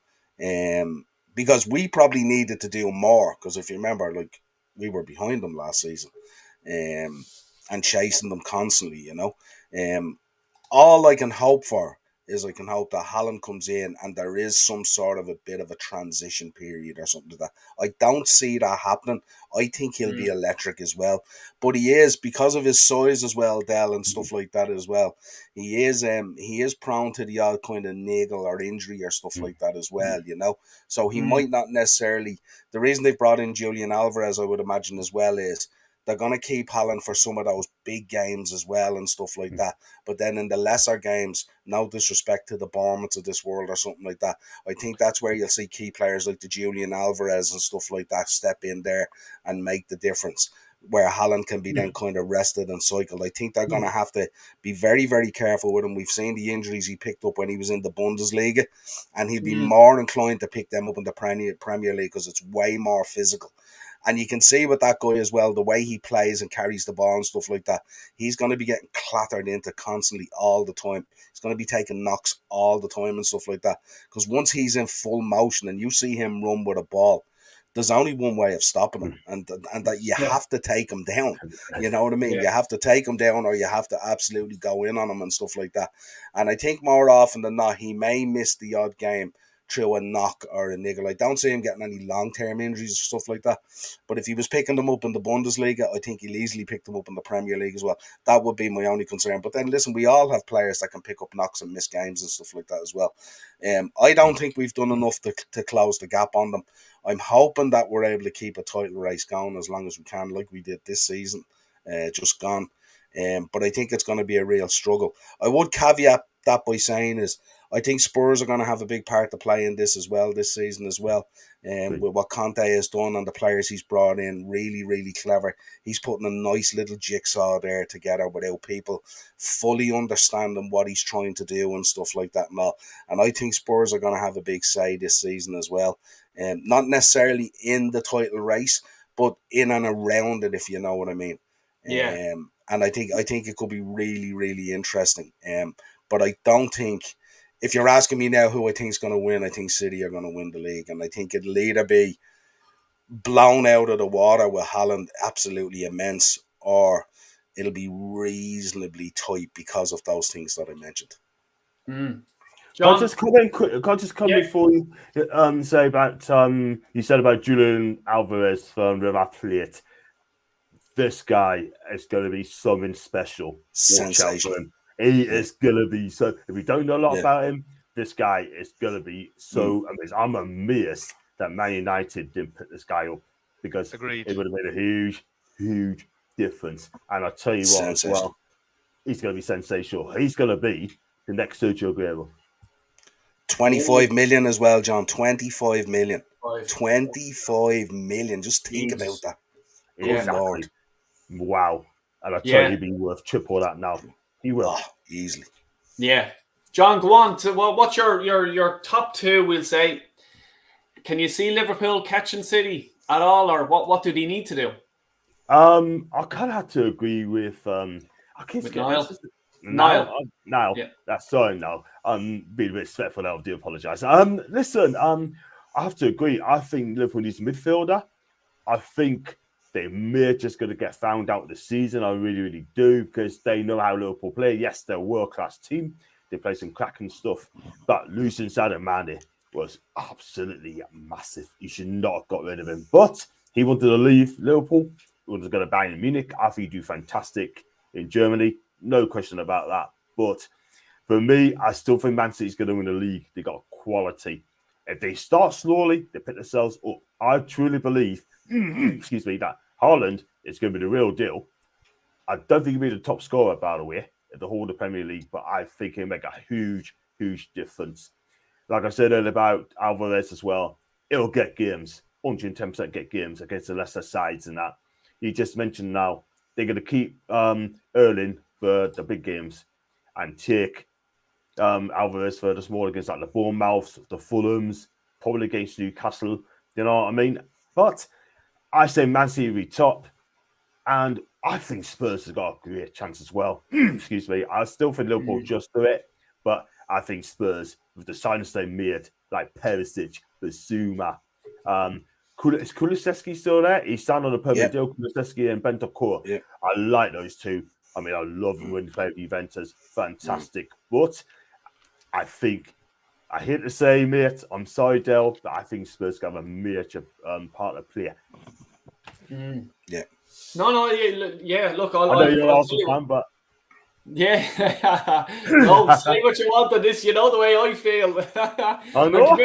S3: because we probably needed to do more. Because if you remember, like, we were behind them last season, and chasing them constantly. You know, all I can hope for is I can hope that Haaland comes in and there is some sort of a bit of a transition period or something like that. I don't see that happening. I think he'll be electric as well. But he is, because of his size as well, Dell, and stuff like that as well. He is prone to the odd kind of niggle or injury or stuff like that as well, you know. So he might not necessarily... The reason they've brought in Julian Alvarez, I would imagine as well, is they're going to keep Haaland for some of those big games as well and stuff like that. But then in the lesser games, no disrespect to the Bournemouths of this world or something like that, I think that's where you'll see key players like the Julian Alvarez and stuff like that step in there and make the difference, where Haaland can be then kind of rested and cycled. I think they're going to have to be very, very careful with him. We've seen the injuries he picked up when he was in the Bundesliga, and he'll be more inclined to pick them up in the Premier League because it's way more physical. And you can see with that guy as well, the way he plays and carries the ball and stuff like that, he's going to be getting clattered into constantly all the time. He's going to be taking knocks all the time and stuff like that. Because once he's in full motion and you see him run with a ball, there's only one way of stopping him, and that you have to take him down. You know what I mean? You have to take him down, or you have to absolutely go in on him and stuff like that. And I think more often than not, he may miss the odd game through a knock or a niggle. I don't see him getting any long-term injuries or stuff like that. But if he was picking them up in the Bundesliga, I think he'll easily pick them up in the Premier League as well. That would be my only concern. But then, listen, we all have players that can pick up knocks and miss games and stuff like that as well. I don't think we've done enough to close the gap on them. I'm hoping that we're able to keep a title race going as long as we can, like we did this season, just gone. But I think it's going to be a real struggle. I would caveat that by saying is, I think Spurs are going to have a big part to play in this as well, this season as well. With what Conte has done and the players he's brought in, really, really clever. He's putting a nice little jigsaw there together without people fully understanding what he's trying to do and stuff like that and all. And I think Spurs are going to have a big say this season as well. Not necessarily in the title race, but in and around it, if you know what I mean.
S1: Yeah.
S3: And I think it could be really, really interesting. But I don't think... If you're asking me now who I think is going to win, I think City are going to win the league. And I think it'll either be blown out of the water with Haaland absolutely immense, or it'll be reasonably tight because of those things that I mentioned.
S1: John?
S4: Can I just come in before you say about you said about Julian Alvarez from Real Madrid. This guy is going to be something special.
S3: Sensational.
S4: He is going to be so... If you don't know a lot about him, this guy is going to be so amazing. I'm amazed that Man United didn't put this guy up, because it would have made a huge, huge difference. And I'll tell you what as well, he's going to be sensational. He's going to be the next Sergio Aguero.
S3: 25 million as well, John. 25 million. 25 million. Just think about that. Good Lord.
S4: Wow. And I'll tell you, he'd be worth triple that now. He will.
S3: Easily.
S1: Yeah. John, go on. What's your top two, we'll say? Can you see Liverpool catching City at all, or what do they need to do?
S4: I kind of have to agree with
S1: Niall.
S4: Niall. Yeah. That's sorry, Niall. I'm being respectful now. I do apologise. Listen, I have to agree. I think Liverpool needs a midfielder. I think they may just going to get found out this season. I really, really do, because they know how Liverpool play. Yes, they're a world-class team. They play some cracking stuff. But losing Sadio Mane was absolutely massive. You should not have got rid of him. But he wanted to leave Liverpool. He wanted to go to Bayern Munich. I think he'd do fantastic in Germany. No question about that. But for me, I still think Man City's going to win the league. They got quality. If they start slowly, they pick themselves up. I truly believe, that Haaland is going to be the real deal. I don't think he'll be the top scorer, by the way, at the whole of the Premier League, but I think he'll make a huge, huge difference. Like I said earlier about Alvarez as well, he'll get games, 110% get games against the lesser sides and that. You just mentioned now, they're going to keep Erling for the big games and take Alvarez for the smaller games like the Bournemouths, the Fulhams, probably against Newcastle. You know what I mean? But I say Man City will be top, and I think Spurs has got a great chance as well. Excuse me. I still think Liverpool just do it, but I think Spurs, with the signings they made, like Perisic, Basuma, is Kulusevski still there? He signed on a permanent deal, Kulusevski and Bentancur.
S3: Yeah.
S4: I like those two. I mean, I love them when they play with Juventus. Fantastic. But I think, I hate to say, mate, I'm sorry, Dale, but I think Spurs have a major part to play.
S3: Yeah.
S1: No, yeah. Look,
S4: I know you're also fan, but
S1: yeah. No, say what you want on this. You know the way I feel.
S4: I know.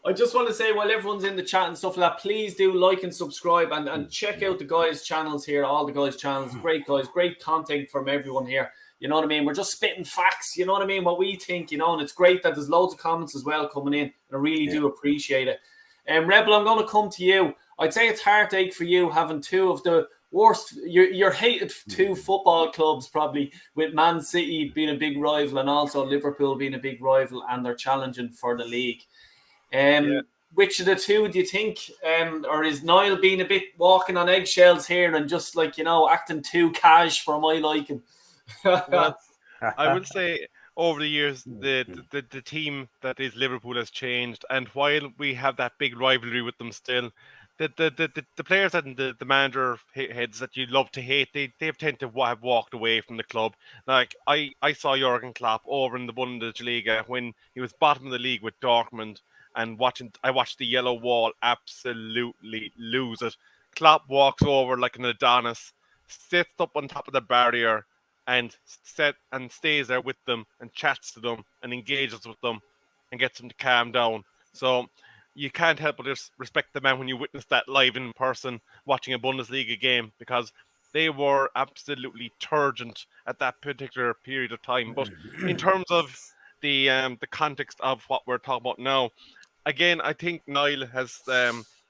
S1: I just want to say, while everyone's in the chat and stuff like that, please do like and subscribe and check out the guys' channels here. All the guys' channels, great guys, great content from everyone here. You know what I mean? We're just spitting facts. You know what I mean? What we think, you know, and it's great that there's loads of comments as well coming in. And I really do appreciate it. Rebel, I'm going to come to you. I'd say it's heartache for you having two of the worst, your hated two football clubs, probably, with Man City being a big rival and also Liverpool being a big rival, and they're challenging for the league. Which of the two do you think, or is Niall being a bit walking on eggshells here and just like, you know, acting too cash for my liking?
S2: Well, I will say over the years, the team that is Liverpool has changed, and while we have that big rivalry with them still, the players and the manager heads that you love to hate, they've tend to have walked away from the club. Like I saw Jurgen Klopp over in the Bundesliga when he was bottom of the league with Dortmund, and I watched the yellow wall absolutely lose it. Klopp walks over like an Adonis, sits up on top of the barrier, and stays there with them and chats to them and engages with them and gets them to calm down. So you can't help but just respect the man when you witness that live in person watching a Bundesliga game, because they were absolutely turgent at that particular period of time. But in terms of the context of what we're talking about now, again, I think Niall has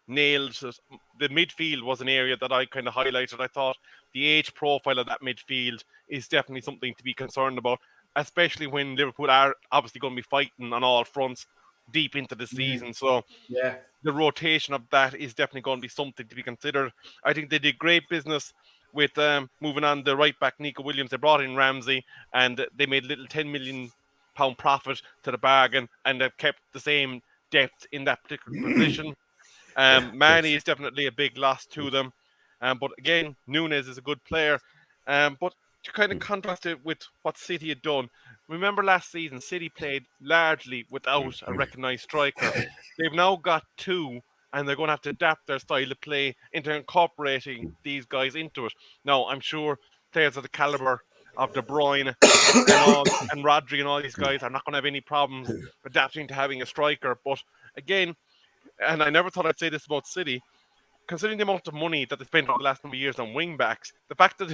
S2: nailed it. The midfield was an area that I kind of highlighted. I thought the age profile of that midfield is definitely something to be concerned about, especially when Liverpool are obviously going to be fighting on all fronts deep into the season. So the rotation of that is definitely going to be something to be considered. I think they did great business with moving on the right back Nico Williams. They brought in Ramsey, and they made a little £10 million profit to the bargain, and they've kept the same depth in that particular position. Mane is definitely a big loss to them. But again, Núñez is a good player. But to kind of contrast it with what City had done, remember last season, City played largely without a recognised striker. They've now got two, and they're going to have to adapt their style of play into incorporating these guys into it. Now, I'm sure players of the calibre of De Bruyne and Rodri and all these guys are not going to have any problems adapting to having a striker. But again, and I never thought I'd say this about City, considering the amount of money that they spent over the last number of years on wing backs, the fact that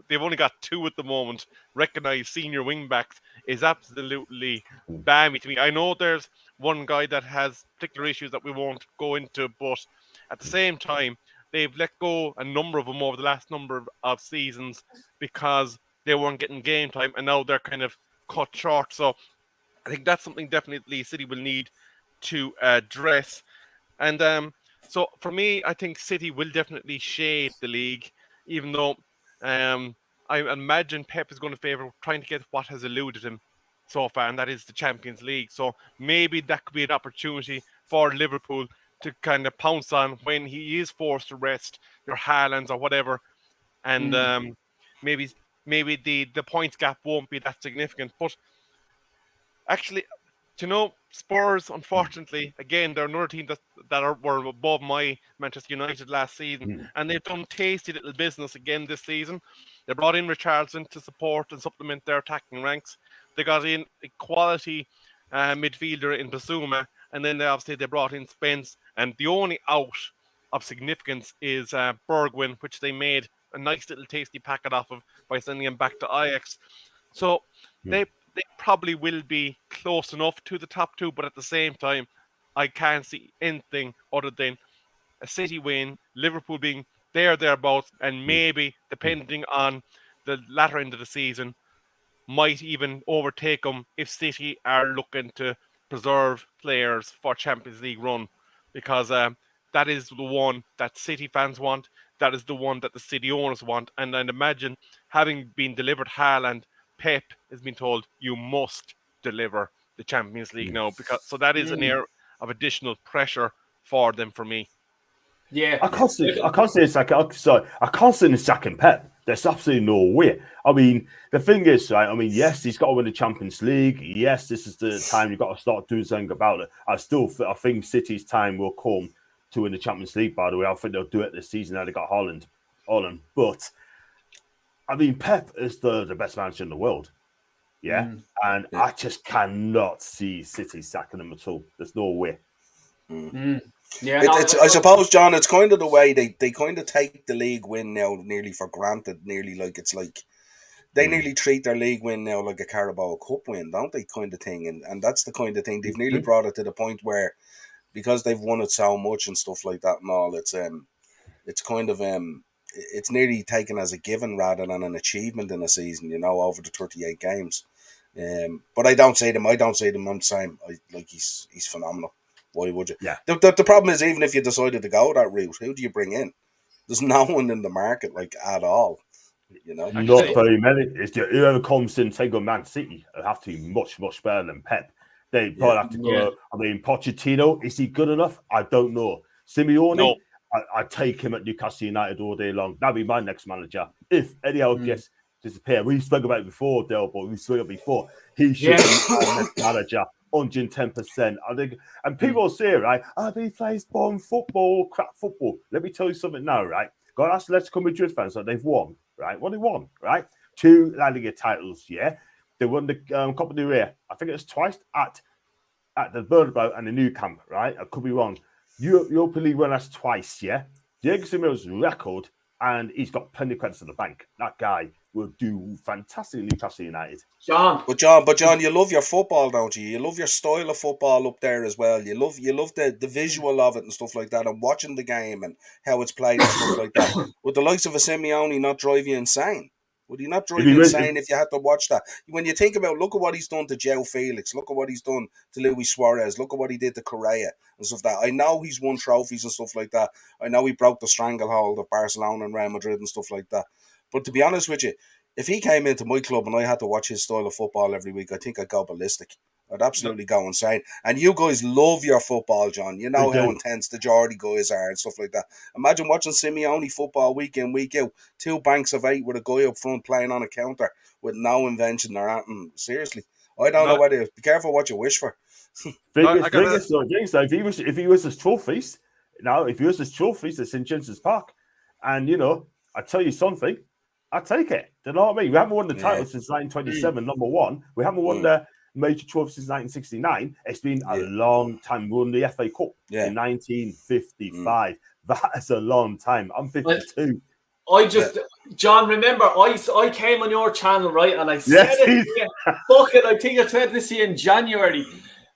S2: they've only got two at the moment recognised senior wing backs is absolutely balmy to me. I know there's one guy that has particular issues that we won't go into, but at the same time, they've let go a number of them over the last number of seasons because they weren't getting game time, and now they're kind of cut short. So I think that's something definitely City will need to address. And so for me, I think City will definitely shade the league, even though I imagine Pep is going to favour trying to get what has eluded him so far, and that is the Champions League. So maybe that could be an opportunity for Liverpool to kind of pounce on when he is forced to rest your Haalands or whatever, and maybe the points gap won't be that significant. But actually, Spurs, unfortunately, again, they're another team that were above my Manchester United last season, and they've done tasty little business again this season. They brought in Richarlison to support and supplement their attacking ranks. They got in a quality midfielder in Basuma, and then they brought in Spence, and the only out of significance is Bergwijn, which they made a nice little tasty packet off of by sending him back to Ajax. So they probably will be close enough to the top two, but at the same time, I can't see anything other than a City win, Liverpool being thereabouts, and maybe, depending on the latter end of the season, might even overtake them if City are looking to preserve players for Champions League run, because that is the one that City fans want. That is the one that the City owners want. And I'd imagine, having been delivered Haaland, Pep has been told, you must deliver the Champions League now, so that is an air of additional pressure for them, for me.
S1: Yeah,
S4: I can't see the second Pep. There's absolutely no way. I mean, the thing is, right? I mean, yes, he's got to win the Champions League. Yes, this is the time you've got to start doing something about it. I think City's time will come to win the Champions League. By the way, I think they'll do it this season. Now they got Holland, but I mean, Pep is the best manager in the world. Yeah, and I just cannot see City sacking him at all. There's no way.
S1: Yeah,
S3: I suppose, John, it's kind of the way they kind of take the league win now nearly for granted, nearly like it's like they nearly treat their league win now like a Carabao Cup win, don't they, kind of thing? And that's the kind of thing they've nearly brought it to the point where, because they've won it so much and stuff like that and all, it's kind of it's nearly taken as a given rather than an achievement in a season, over the 38 games. But I don't say them. I'm the same. He's phenomenal. Why would you?
S4: Yeah.
S3: The problem is, even if you decided to go that route, who do you bring in? There's no one in the market at all.
S4: Not very many. Whoever comes in, take on Man City, will have to be much, much better than Pep. They probably have to go. Yeah. I mean, Pochettino, is he good enough? I don't know. Simeone, no. I take him at Newcastle United all day long. That'd be my next manager. If Eddie Howe gets disappear, we spoke about it before, Dale, but we spoke about it before. He should be our next manager. 110%. I think, and people say, right, he plays bomb football, crap football. Let me tell you something now, right? God, let's come Madrid fans. So they've won, right? What they won, right? 2 La Liga titles, yeah. They won the Copa del Rey. I think it was twice at the Bernabeu and the new camp, right? I could be wrong. Europa League won us twice, yeah. Diego Simeone's record, and he's got plenty of credits in the bank. That guy will do fantastic in Newcastle United.
S3: But John, you love your football, don't you? You love your style of football up there as well. You love the visual of it and stuff like that, and watching the game and how it's played and stuff like that. Would the likes of a Simeone not drive you insane? Would he not drive you insane if you had to watch that? When you think about, look at what he's done to Joe Felix, look at what he's done to Luis Suarez, look at what he did to Correa and stuff like that. I know he's won trophies and stuff like that. I know he broke the stranglehold of Barcelona and Real Madrid and stuff like that. But to be honest with you, if he came into my club and I had to watch his style of football every week, I think I'd go ballistic. I'd absolutely go insane. And you guys love your football, John. You know how intense the Geordie guys are and stuff like that. Imagine watching Simeone football week in, week out. 2 banks of 8 with a guy up front playing on a counter with no invention or anything. Seriously. I don't know whether... Be careful what you wish for.
S4: If he was his trophies, at St. James's Park, and, I tell you something, I take it. Do you know what I mean? We haven't won the title since 1927, number one. We haven't won the major trophy since 1969. It's been a long time. We won the FA Cup in 1955. That is a long time. I'm 52.
S1: John, remember, I came on your channel, right? And I said fuck it, I think I said this here in January.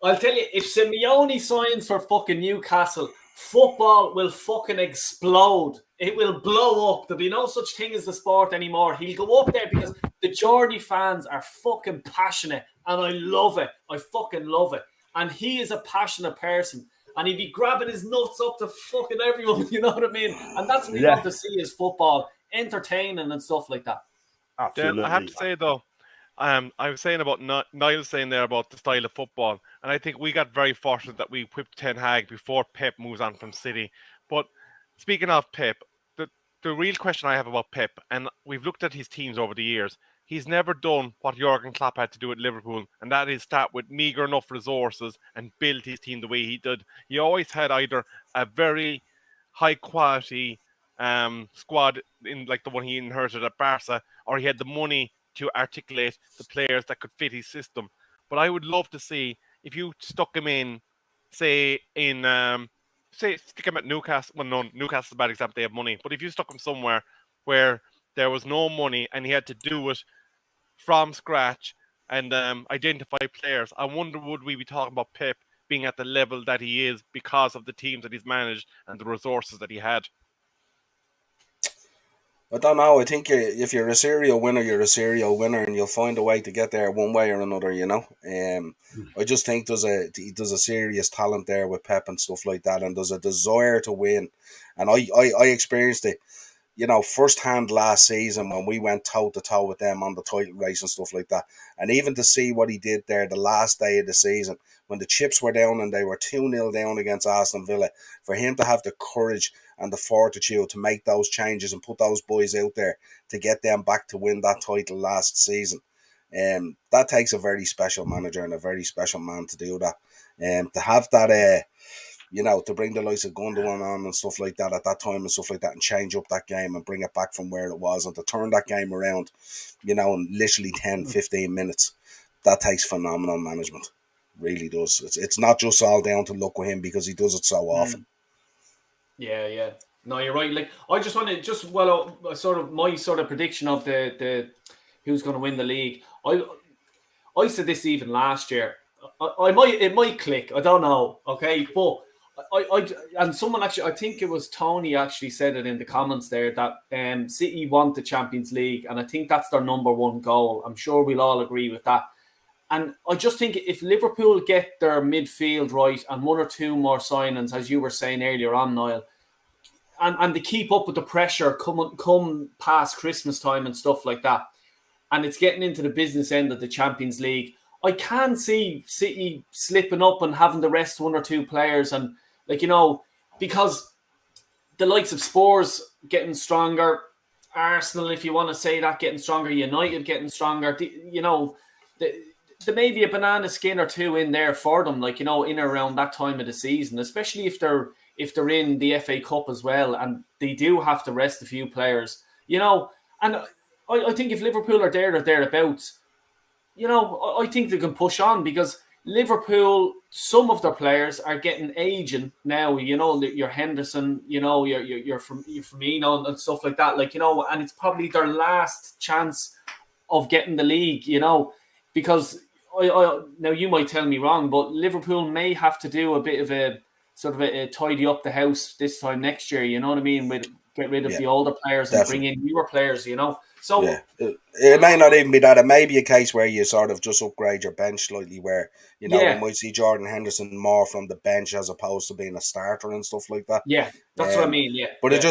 S1: I'll tell you, if Simeone signs for fucking Newcastle, football will fucking explode. It will blow up. There'll be no such thing as the sport anymore. He'll go up there because the Geordie fans are fucking passionate, and I love it. I fucking love it. And he is a passionate person, and he'd be grabbing his nuts up to fucking everyone, you know what I mean? And that's what we want to see, is football, entertaining and stuff like that.
S4: Absolutely.
S2: I have to say, though, I was saying about Niall saying there about the style of football, and I think we got very fortunate that we whipped Ten Hag before Pep moves on from City. But speaking of Pep, the real question I have about Pep, and we've looked at his teams over the years, he's never done what Jurgen Klopp had to do at Liverpool, and that is start with meager enough resources and build his team the way he did. He always had either a very high quality squad in like the one he inherited at Barca, or he had the money to articulate the players that could fit his system. But I would love to see if you stuck him in, say stick him at Newcastle. Well, no, Newcastle's a bad example. They have money, but if you stuck him somewhere where there was no money and he had to do it from scratch and identify players, I wonder would we be talking about Pep being at the level that he is because of the teams that he's managed and the resources that he had.
S3: I don't know. I think if you're a serial winner, you're a serial winner, and you'll find a way to get there one way or another. I just think there's a serious talent there with Pep and stuff like that, and there's a desire to win, and I experienced it, firsthand last season when we went toe to toe with them on the title race and stuff like that, and even to see what he did there the last day of the season when the chips were down and they were 2-0 down against Aston Villa, for him to have the courage and the fortitude to make those changes and put those boys out there to get them back to win that title last season. That takes a very special manager and a very special man to do that. To have that, to bring the likes of Gundogan on and stuff like that at that time and stuff like that, and change up that game and bring it back from where it was, and to turn that game around, in literally 10, 15 minutes, that takes phenomenal management. Really does. It's not just all down to luck with him because he does it so often.
S1: Yeah. No, you're right. Like, I just want to sort of my sort of prediction of the who's going to win the league. I said this even last year. It might click. I don't know. Okay, but and someone actually, I think it was Tony actually said it in the comments there that City want the Champions League, and I think that's their number one goal. I'm sure we'll all agree with that. And I just think if Liverpool get their midfield right and one or two more signings, as you were saying earlier on, Niall, and they keep up with the pressure come past Christmas time and stuff like that, and it's getting into the business end of the Champions League, I can see City slipping up and having to rest one or two players, and because the likes of Spurs getting stronger, Arsenal, if you want to say that, getting stronger, United getting stronger, there may be a banana skin or two in there for them, in and around that time of the season, especially if they're in the FA Cup as well, and they do have to rest a few players, and I think if Liverpool are there or thereabouts, I think they can push on, because Liverpool, some of their players are getting aging now. Your Henderson, your Firmino and stuff like that. And it's probably their last chance of getting the league. Because I now you might tell me wrong, but Liverpool may have to do a bit of a sort of a tidy up the house this time next year. You know what I mean? Get rid of the older players and bring in newer players. So
S3: yeah, it may not even be that. It may be a case where you sort of just upgrade your bench slightly, where we might see Jordan Henderson more from the bench as opposed to being a starter and stuff like that.
S1: Yeah, that's what I mean. Yeah,
S3: but it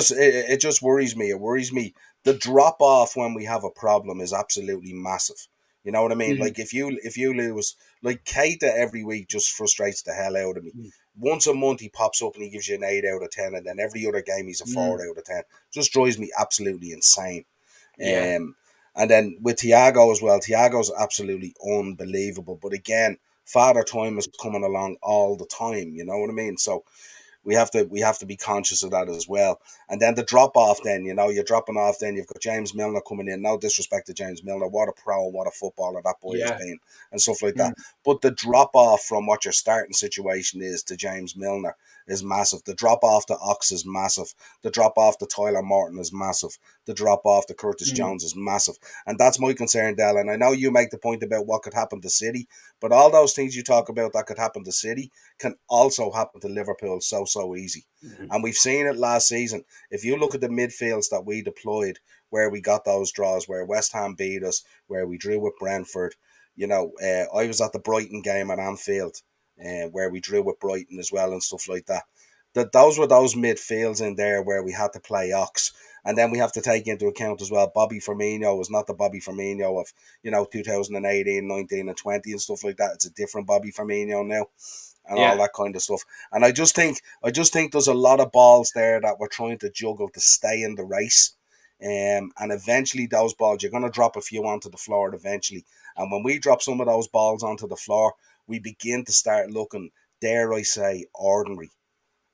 S3: just worries me. It worries me. The drop off when we have a problem is absolutely massive. You know what I mean? Mm-hmm. Like if you lose, like Keita every week just frustrates the hell out of me. Mm-hmm. Once a month he pops up and he gives you an 8 out of 10, and then every other game he's a 4 out of 10. Just drives me absolutely insane.
S1: Yeah.
S3: And then with Thiago as well, Thiago's absolutely unbelievable. But again, father time is coming along all the time. You know what I mean? So we have to be conscious of that as well. And then the drop off, then you're dropping off. Then you've got James Milner coming in. No disrespect to James Milner, what a pro, what a footballer that boy has been, and stuff like that. But the drop off from what your starting situation is to James Milner is massive. The drop off to Ox is massive. The drop off to Tyler Morton is massive. The drop off to Curtis Jones is massive. And that's my concern, Del. And I know you make the point about what could happen to City, but all those things you talk about that could happen to City can also happen to Liverpool so easy. Mm-hmm. And we've seen it last season. If you look at the midfields that we deployed, where we got those draws, where West Ham beat us, where we drew with Brentford, I was at the Brighton game at Anfield, where we drew with Brighton as well and stuff like that. Those were those midfields in there where we had to play Ox. And then we have to take into account as well, Bobby Firmino is not the Bobby Firmino of, 2018, 19 and 20 and stuff like that. It's a different Bobby Firmino now and all that kind of stuff. And I just think there's a lot of balls there that we're trying to juggle to stay in the race. And eventually those balls, you're going to drop a few onto the floor eventually. And when we drop some of those balls onto the floor, we begin to start looking, dare I say, ordinary.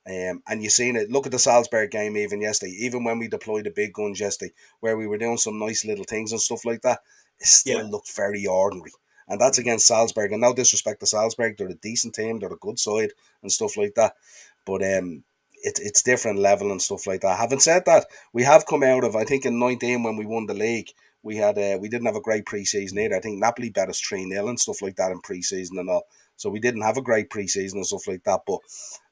S3: And you've seen it. Look at the Salzburg game even yesterday. Even when we deployed the big guns yesterday, where we were doing some nice little things and stuff like that, it still looked very ordinary. And that's against Salzburg. And no disrespect to Salzburg, they're a decent team, they're a good side and stuff like that. But it's different level and stuff like that. Having said that, we have come out of, I think in 19 when we won the league, we didn't have a great pre-season either. I think Napoli bet us 3-0 and stuff like that in pre-season and all. So we didn't have a great pre-season and stuff like that. But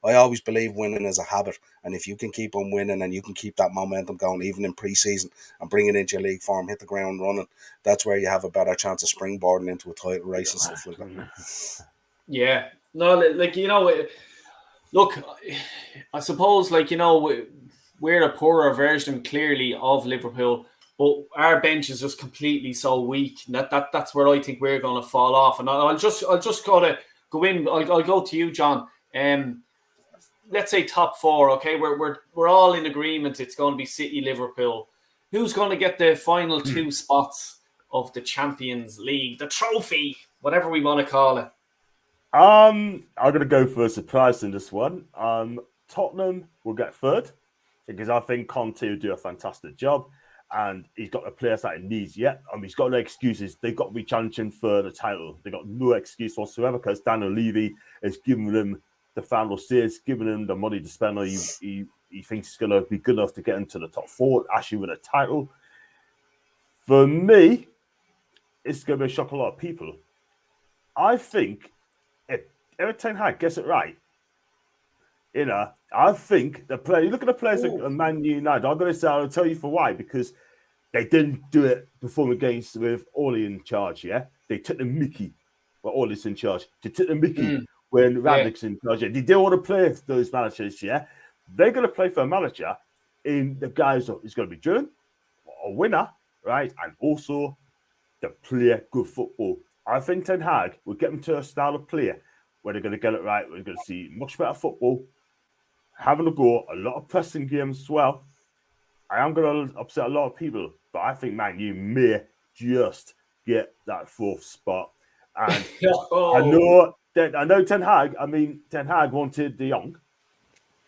S3: I always believe winning is a habit. And if you can keep on winning and you can keep that momentum going even in pre-season and bring it into your league form, hit the ground running, that's where you have a better chance of springboarding into a title race and stuff like that.
S1: Yeah. No, look, I suppose, we're a poorer version clearly of Liverpool, but our bench is just completely so weak. That's where I think we're going to fall off. And I'll just gotta go in. I'll go to you, John. Let's say top four. Okay, we're all in agreement. It's going to be City, Liverpool. Who's going to get the final two spots of the Champions League, the trophy, whatever we want to call it?
S4: I'm going to go for a surprise in this one. Tottenham will get third because I think Conte will do a fantastic job and he's got the players that he needs yet. He's got no excuses. They've got to be challenging for the title. They've got no excuse whatsoever because Daniel Levy is giving them the final say, it's giving him the money to spend. He thinks he's going to be good enough to get into the top four, actually win a title. For me, it's going to shock a lot of people. I think if Erik ten Hag gets it right, I think the player. You look at the players at Man United. I'm going to say, I'll tell you for why, because they didn't do it before against with Ole in charge. Yeah, they took the Mickey when Ole's in charge. They took the Mickey when Radnick's in charge. Yeah. They didn't want to play for those managers. Yeah, they're going to play for a manager in the guys who's going to be driven, a winner, right, and also to play good football. I think Ten Hag will get them to a style of play where they're going to get it right. We're going to see much better football, having a go, a lot of pressing games as well. I am going to upset a lot of people, but I think, man, you may just get that fourth spot. And I know Ten Hag. I mean, Ten Hag wanted De Jong.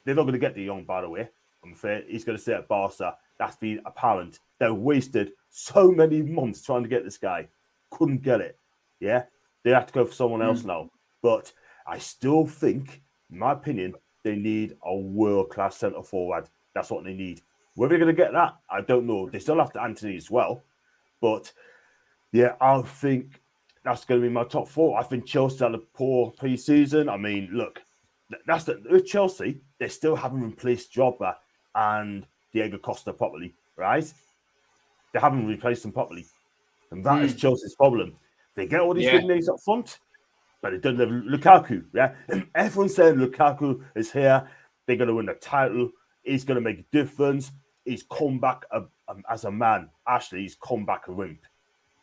S4: They're not going to get De Jong, by the way. I'm afraid he's going to stay at Barca. That's been apparent. They wasted so many months trying to get this guy. Couldn't get it. Yeah, they have to go for someone else now. But I still think, in my opinion, they need a world-class centre forward. That's what they need. Whether they're going to get that, I don't know. They still have to Anthony as well. But yeah, I think that's going to be my top four. I think Chelsea had a poor pre-season. I mean, look, with Chelsea, they still haven't replaced Jobber and Diego Costa properly, right? They haven't replaced them properly. And that is Chelsea's problem. They get all these good names up front, but they don't have Lukaku. Yeah, and everyone's saying Lukaku is here. They're going to win the title. He's going to make a difference. He's come back as a man. Actually, he's come back a wimp.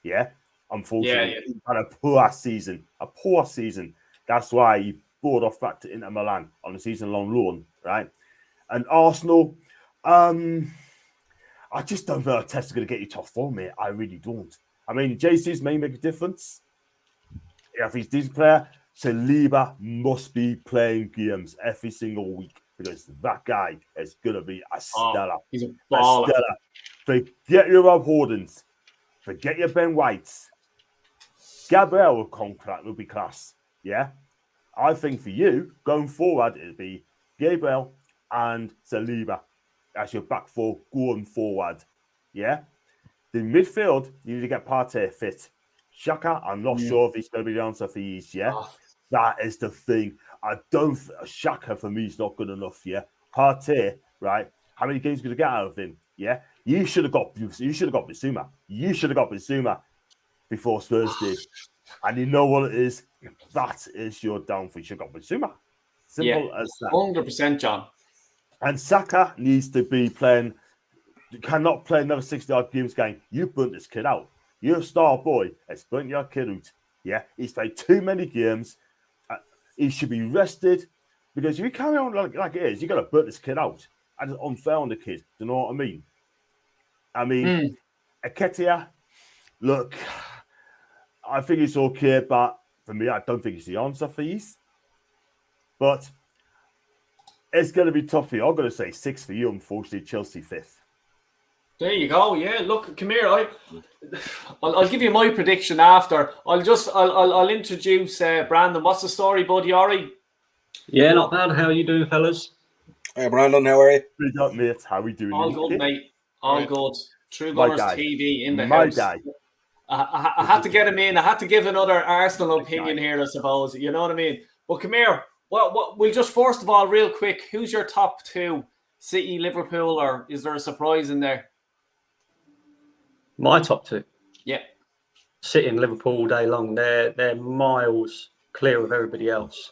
S4: Yeah, unfortunately, he had a poor season. That's why he brought off back to Inter Milan on a season-long loan, right? And Arsenal, I just don't think Arteta's going to get you top four, mate. I really don't. I mean, Jesus may make a difference. If he's a decent player, Saliba must be playing games every single week because that guy is going to be a stellar.
S1: He's a baller.
S4: Forget your Rob Holdens. Forget your Ben Whites. Gabriel contract will be class. Yeah? I think for you, going forward, it'll be Gabriel and Saliba as your back four going forward. Yeah? The midfield, you need to get Partey fit. Xhaka, I'm not sure if he's going to be the answer for you. Yeah, that is the thing. I don't. Xhaka for me is not good enough. Yeah, Partey, right? How many games are you going to get out of him? Yeah, you should have got Bissouma. You should have got Bissouma before Thursday. And you know what it is? That is your downfall. You should have got Bissouma. Simple as that.
S1: 100%, John.
S4: And Saka needs to be playing cannot play another 60-odd games going, you burnt this kid out. You're a star boy. It's burnt your kid out. Yeah, he's played too many games. He should be rested because if you carry on like it is, you got to burn this kid out. And it's unfair on the kid. Do you know what I mean? Nketiah, look, I think it's okay, but for me, I don't think it's the answer for these. But it's going to be tough for you. I'm going to say 6 for you, unfortunately. Chelsea 5th.
S1: There you go. Yeah, look, come here. I'll give you my prediction after. I'll introduce Brandon. What's the story, buddy? All right?
S5: Yeah, not bad. How are you doing, fellas?
S3: Hey, Brandon, how are you?
S4: Big up, mate. How are we doing?
S1: All good, mate. All good. True Gunners TV in the house.
S4: Guy.
S1: I had to get him in. I had to give another Arsenal opinion here, I suppose. You know what I mean? But come here. We'll just first of all, real quick, who's your top 2? City, Liverpool, or is there a surprise in there?
S5: My top 2?
S1: Yeah.
S5: City and Liverpool all day long. They're miles clear of everybody else.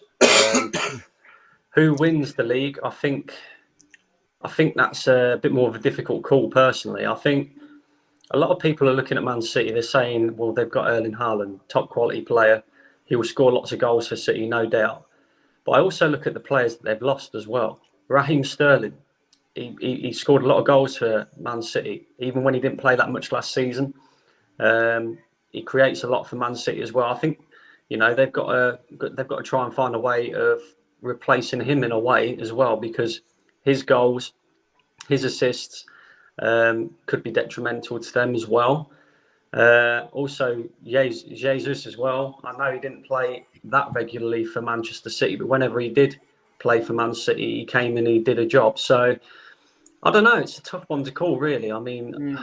S5: Who wins the league? I think that's a bit more of a difficult call, personally. I think a lot of people are looking at Man City. They're saying, well, they've got Erling Haaland, top quality player. He will score lots of goals for City, no doubt. But I also look at the players that they've lost as well. Raheem Sterling, he scored a lot of goals for Man City, even when he didn't play that much last season. He creates a lot for Man City as well. I think, they've got to try and find a way of replacing him in a way as well, because his goals, his assists could be detrimental to them as well. Also, Jesus as well. I know he didn't play that regularly for Manchester City, but whenever he did play for Man City, he came and he did a job. So, I don't know. It's a tough one to call, really. I mean,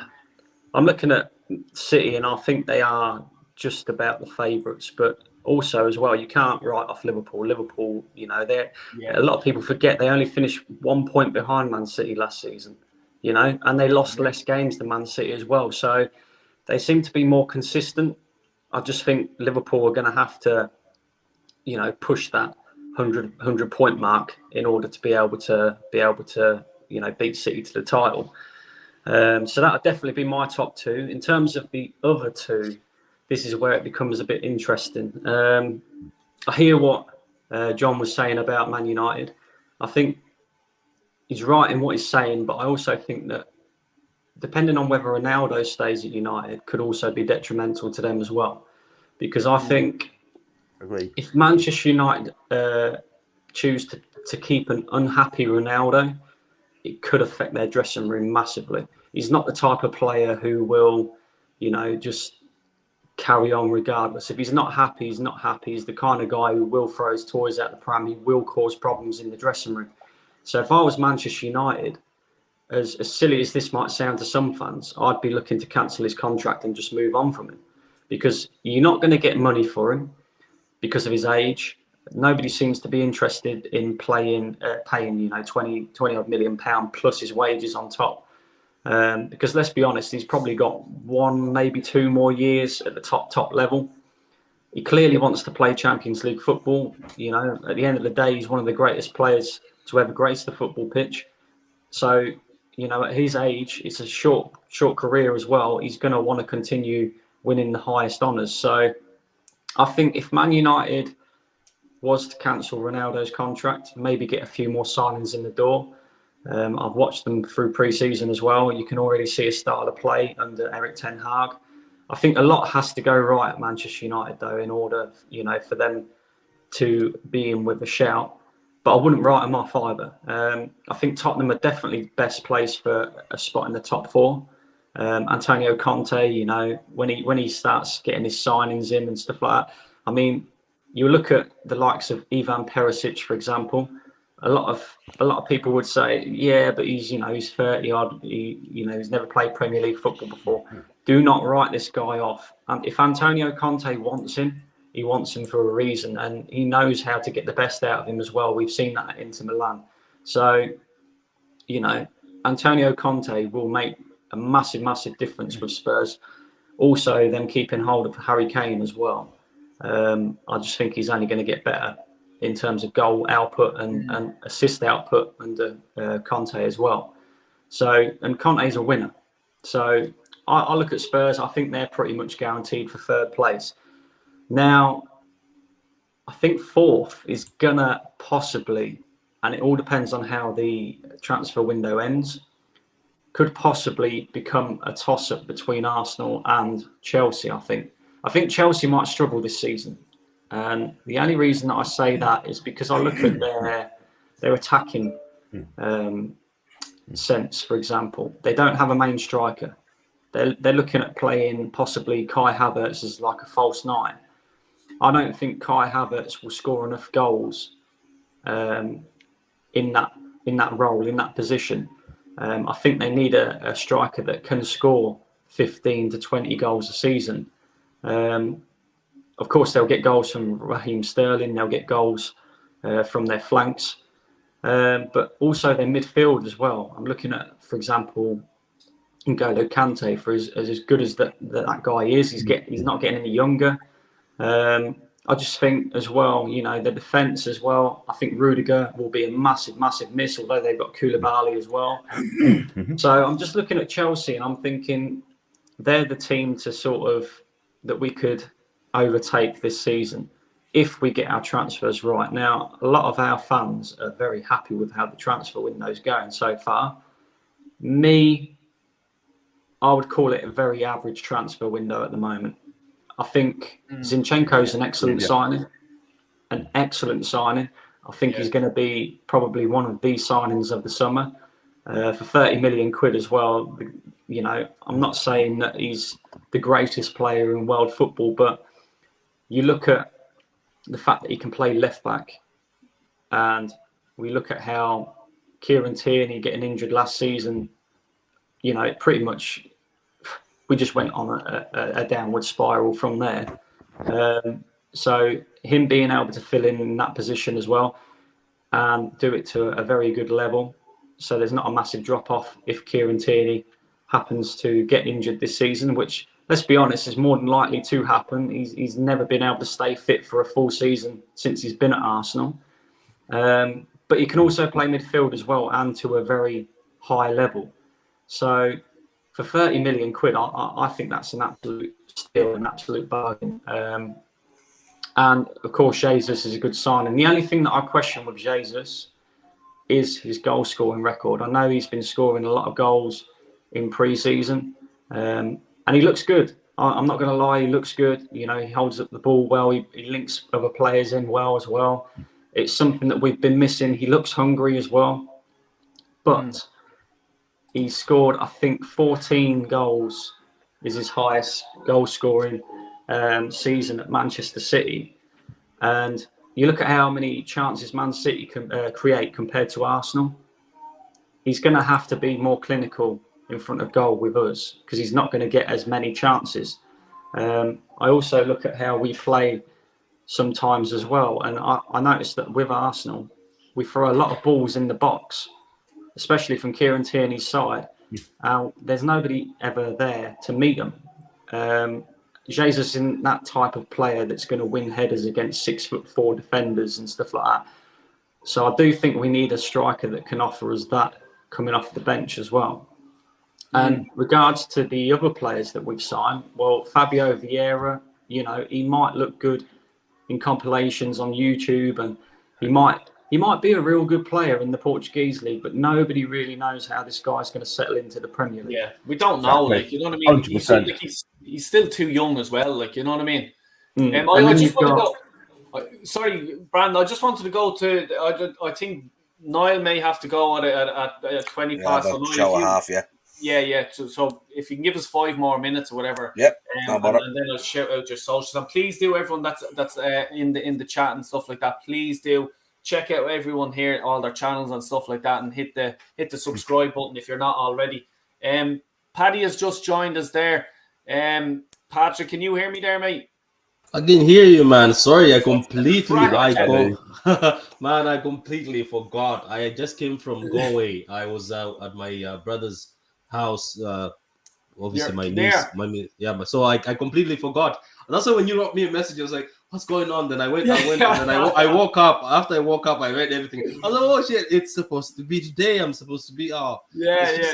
S5: I'm looking at City and I think they are just about the favourites, but also as well, you can't write off Liverpool. Liverpool, a lot of people forget they only finished 1 point behind Man City last season, and they lost less games than Man City as well. So they seem to be more consistent. I just think Liverpool are going to have to, push that 100 point mark in order to be able to beat City to the title. So that would definitely be my top 2. In terms of the other 2, this is where it becomes a bit interesting. I hear what John was saying about Man United. I think he's right in what he's saying, but I also think that depending on whether Ronaldo stays at United could also be detrimental to them as well. Because I think if Manchester United choose to keep an unhappy Ronaldo, it could affect their dressing room massively. He's not the type of player who will, just carry on regardless. If he's not happy, he's not happy. He's the kind of guy who will throw his toys out the pram. He will cause problems in the dressing room. So if I was Manchester United, as silly as this might sound to some fans, I'd be looking to cancel his contract and just move on from him, because you're not going to get money for him because of his age. Nobody seems to be interested in paying 20 odd million pound plus his wages on top. Because let's be honest, he's probably got 1, maybe 2 more years at the top level. He clearly wants to play Champions League football. At the end of the day, he's one of the greatest players to ever grace the football pitch. So, at his age, it's a short career as well. He's going to want to continue winning the highest honours. So I think if Man United was to cancel Ronaldo's contract, maybe get a few more signings in the door. I've watched them through pre-season as well. You can already see a style of play under Erik ten Hag. I think a lot has to go right at Manchester United, though, in order, for them to be in with a shout. But I wouldn't write them off either. I think Tottenham are definitely best placed for a spot in the top 4. Antonio Conte, when he starts getting his signings in and stuff like that. I mean, you look at the likes of Ivan Perisic, for example. A lot of people would say, yeah, but he's 30 odd. He's never played Premier League football before. Do not write this guy off. And if Antonio Conte wants him, he wants him for a reason, and he knows how to get the best out of him as well. We've seen that at Inter Milan. So, Antonio Conte will make a massive, massive difference with Spurs. Also, them keeping hold of Harry Kane as well. I just think he's only going to get better in terms of goal output and assist output under Conte as well. So, and Conte's a winner. So I look at Spurs. I think they're pretty much guaranteed for third place. Now, I think fourth is gonna possibly, and it all depends on how the transfer window ends, could possibly become a toss-up between Arsenal and Chelsea. I think Chelsea might struggle this season, and the only reason that I say that is because I look at their attacking sense. For example, they don't have a main striker. They're looking at playing possibly Kai Havertz as like a false nine. I don't think Kai Havertz will score enough goals in that role, in that position. I think they need a striker that can score 15 to 20 goals a season. Of course, they'll get goals from Raheem Sterling. They'll get goals from their flanks, but also their midfield as well. I'm looking at, for example, N'Golo Kante. For as good as that guy is, he's not getting any younger. I just think as well, the defence as well. I think Rudiger will be a massive, massive miss, although they've got Koulibaly as well. So I'm just looking at Chelsea and I'm thinking they're the team to that we could overtake this season if we get our transfers right. Now, a lot of our fans are very happy with how the transfer window's going so far. I would call it a very average transfer window at the moment. I think Zinchenko's an excellent signing. An excellent signing. I think he's going to be probably one of the signings of the summer for 30 million quid as well. I'm not saying that he's the greatest player in world football, but you look at the fact that he can play left back, and we look at how Kieran Tierney getting injured last season. It pretty much, we just went on a downward spiral from there. So him being able to fill in that position as well and do it to a very good level. So there's not a massive drop off if Kieran Tierney happens to get injured this season, which, let's be honest, is more than likely to happen. He's never been able to stay fit for a full season since he's been at Arsenal. But he can also play midfield as well, and to a very high level. So for 30 million quid, I think that's an absolute steal, an absolute bargain. And of course, Jesus is a good signing. The only thing that I question with Jesus is his goal scoring record. I know he's been scoring a lot of goals in pre-season, and he looks good. I'm not going to lie, he looks good. He holds up the ball well. He links other players in well as well. It's something that we've been missing. He looks hungry as well, but he scored, I think, 14 goals is his highest goal scoring season at Manchester City. And you look at how many chances Man City can create compared to Arsenal. He's going to have to be more clinical in front of goal with us because he's not going to get as many chances. I also look at how we play sometimes as well. And I noticed that with Arsenal, we throw a lot of balls in the box, especially from Kieran Tierney's side. There's nobody ever there to meet him. Jesus isn't that type of player that's going to win headers against 6'4" defenders and stuff like that. So I do think we need a striker that can offer us that coming off the bench as well. And regards to the other players that we've signed, well, Fabio Vieira, he might look good in compilations on YouTube, and he might be a real good player in the Portuguese league, but nobody really knows how this guy's going to settle into the Premier League.
S1: Yeah, we don't know.
S4: Exactly.
S1: You know what I mean?
S4: 100%.
S1: He's still too young as well. You know what I mean?
S5: I just want
S1: to go. Sorry, Brandon. I just wanted to go to. I think Niall may have to go at 20 past.
S3: About a show and a half.
S1: Yeah. So if you can give us 5 more minutes or whatever.
S3: Yep.
S1: And then I'll shout out your socials. And please do, everyone that's in the chat and stuff like that. Please do check out everyone here, all their channels and stuff like that, and hit the subscribe button if you're not already. Paddy has just joined us there. Patrick, can you hear me there, mate?
S6: I can hear you, man. Sorry, I completely forgot. I just came from Galway. I was out at my brother's house. Obviously, my niece. So I completely forgot. And also, when you wrote me a message, I was like, what's going on? Then I went, and then I woke up. After I woke up, I read everything. I was like, oh shit, it's supposed to be today. I'm supposed to be. Oh,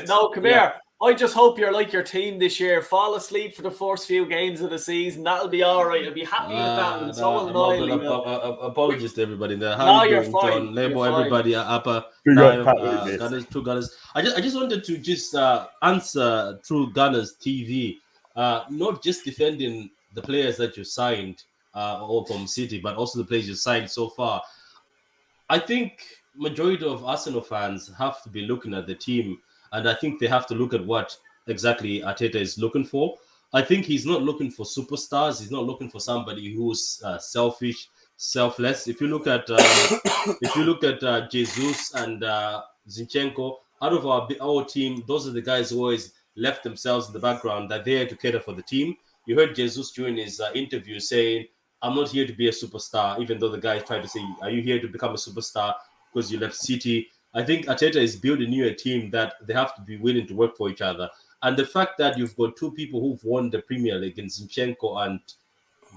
S1: No, come here. I just hope you're like your team this year. Fall asleep for the first few games of the season. That'll be all right. I'll be happy with that. And so will Niall.
S6: Apologies to everybody there.
S1: No,
S6: How you
S1: you're
S6: doing,
S1: fine.
S6: John, Lebo, everybody, Upper, Gunners, True Gunners. I just wanted to just answer through Gunners TV, not just defending the players that you signed all from City, but also the players you signed so far. I think majority of Arsenal fans have to be looking at the team, and I think they have to look at what exactly Arteta is looking for. I think he's not looking for superstars. He's not looking for somebody who's selfish, selfless. If you look at Jesus and Zinchenko, out of our team, those are the guys who always left themselves in the background. They're there to cater for the team. You heard Jesus during his interview saying, I'm not here to be a superstar, even though the guy tried to say, are you here to become a superstar because you left City? I think Arteta is building you a team that they have to be willing to work for each other. And the fact that you've got two people who've won the Premier League in Zinchenko and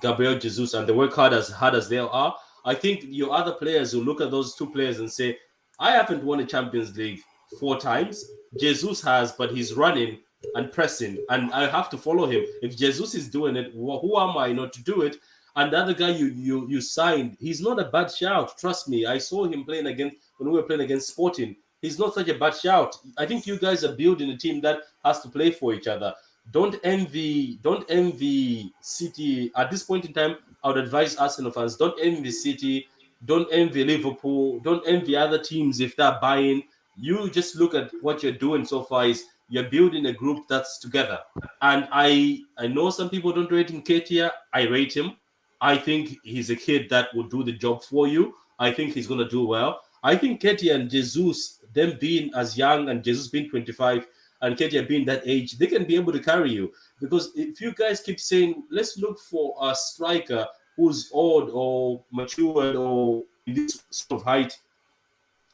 S6: Gabriel Jesus, and they work hard as they are, I think your other players will look at those two players and say, I haven't won a Champions League 4 times. Jesus has, but he's running and pressing, and I have to follow him. If Jesus is doing it, who am I not to do it? And the other guy you signed, he's not a bad shout. Trust me. I saw him when we were playing against Sporting. He's not such a bad shout. I think you guys are building a team that has to play for each other. Don't envy City. At this point in time, I would advise Arsenal fans, don't envy City, don't envy Liverpool, don't envy other teams if they're buying. You just look at what you're doing so far is you're building a group that's together. And I know some people don't rate Nketiah. I rate him. I think he's a kid that will do the job for you. I think he's going to do well. I think Nketiah and Jesus, them being as young and Jesus being 25 and Nketiah being that age, they can be able to carry you. Because if you guys keep saying, let's look for a striker who's old or matured or in this sort of height,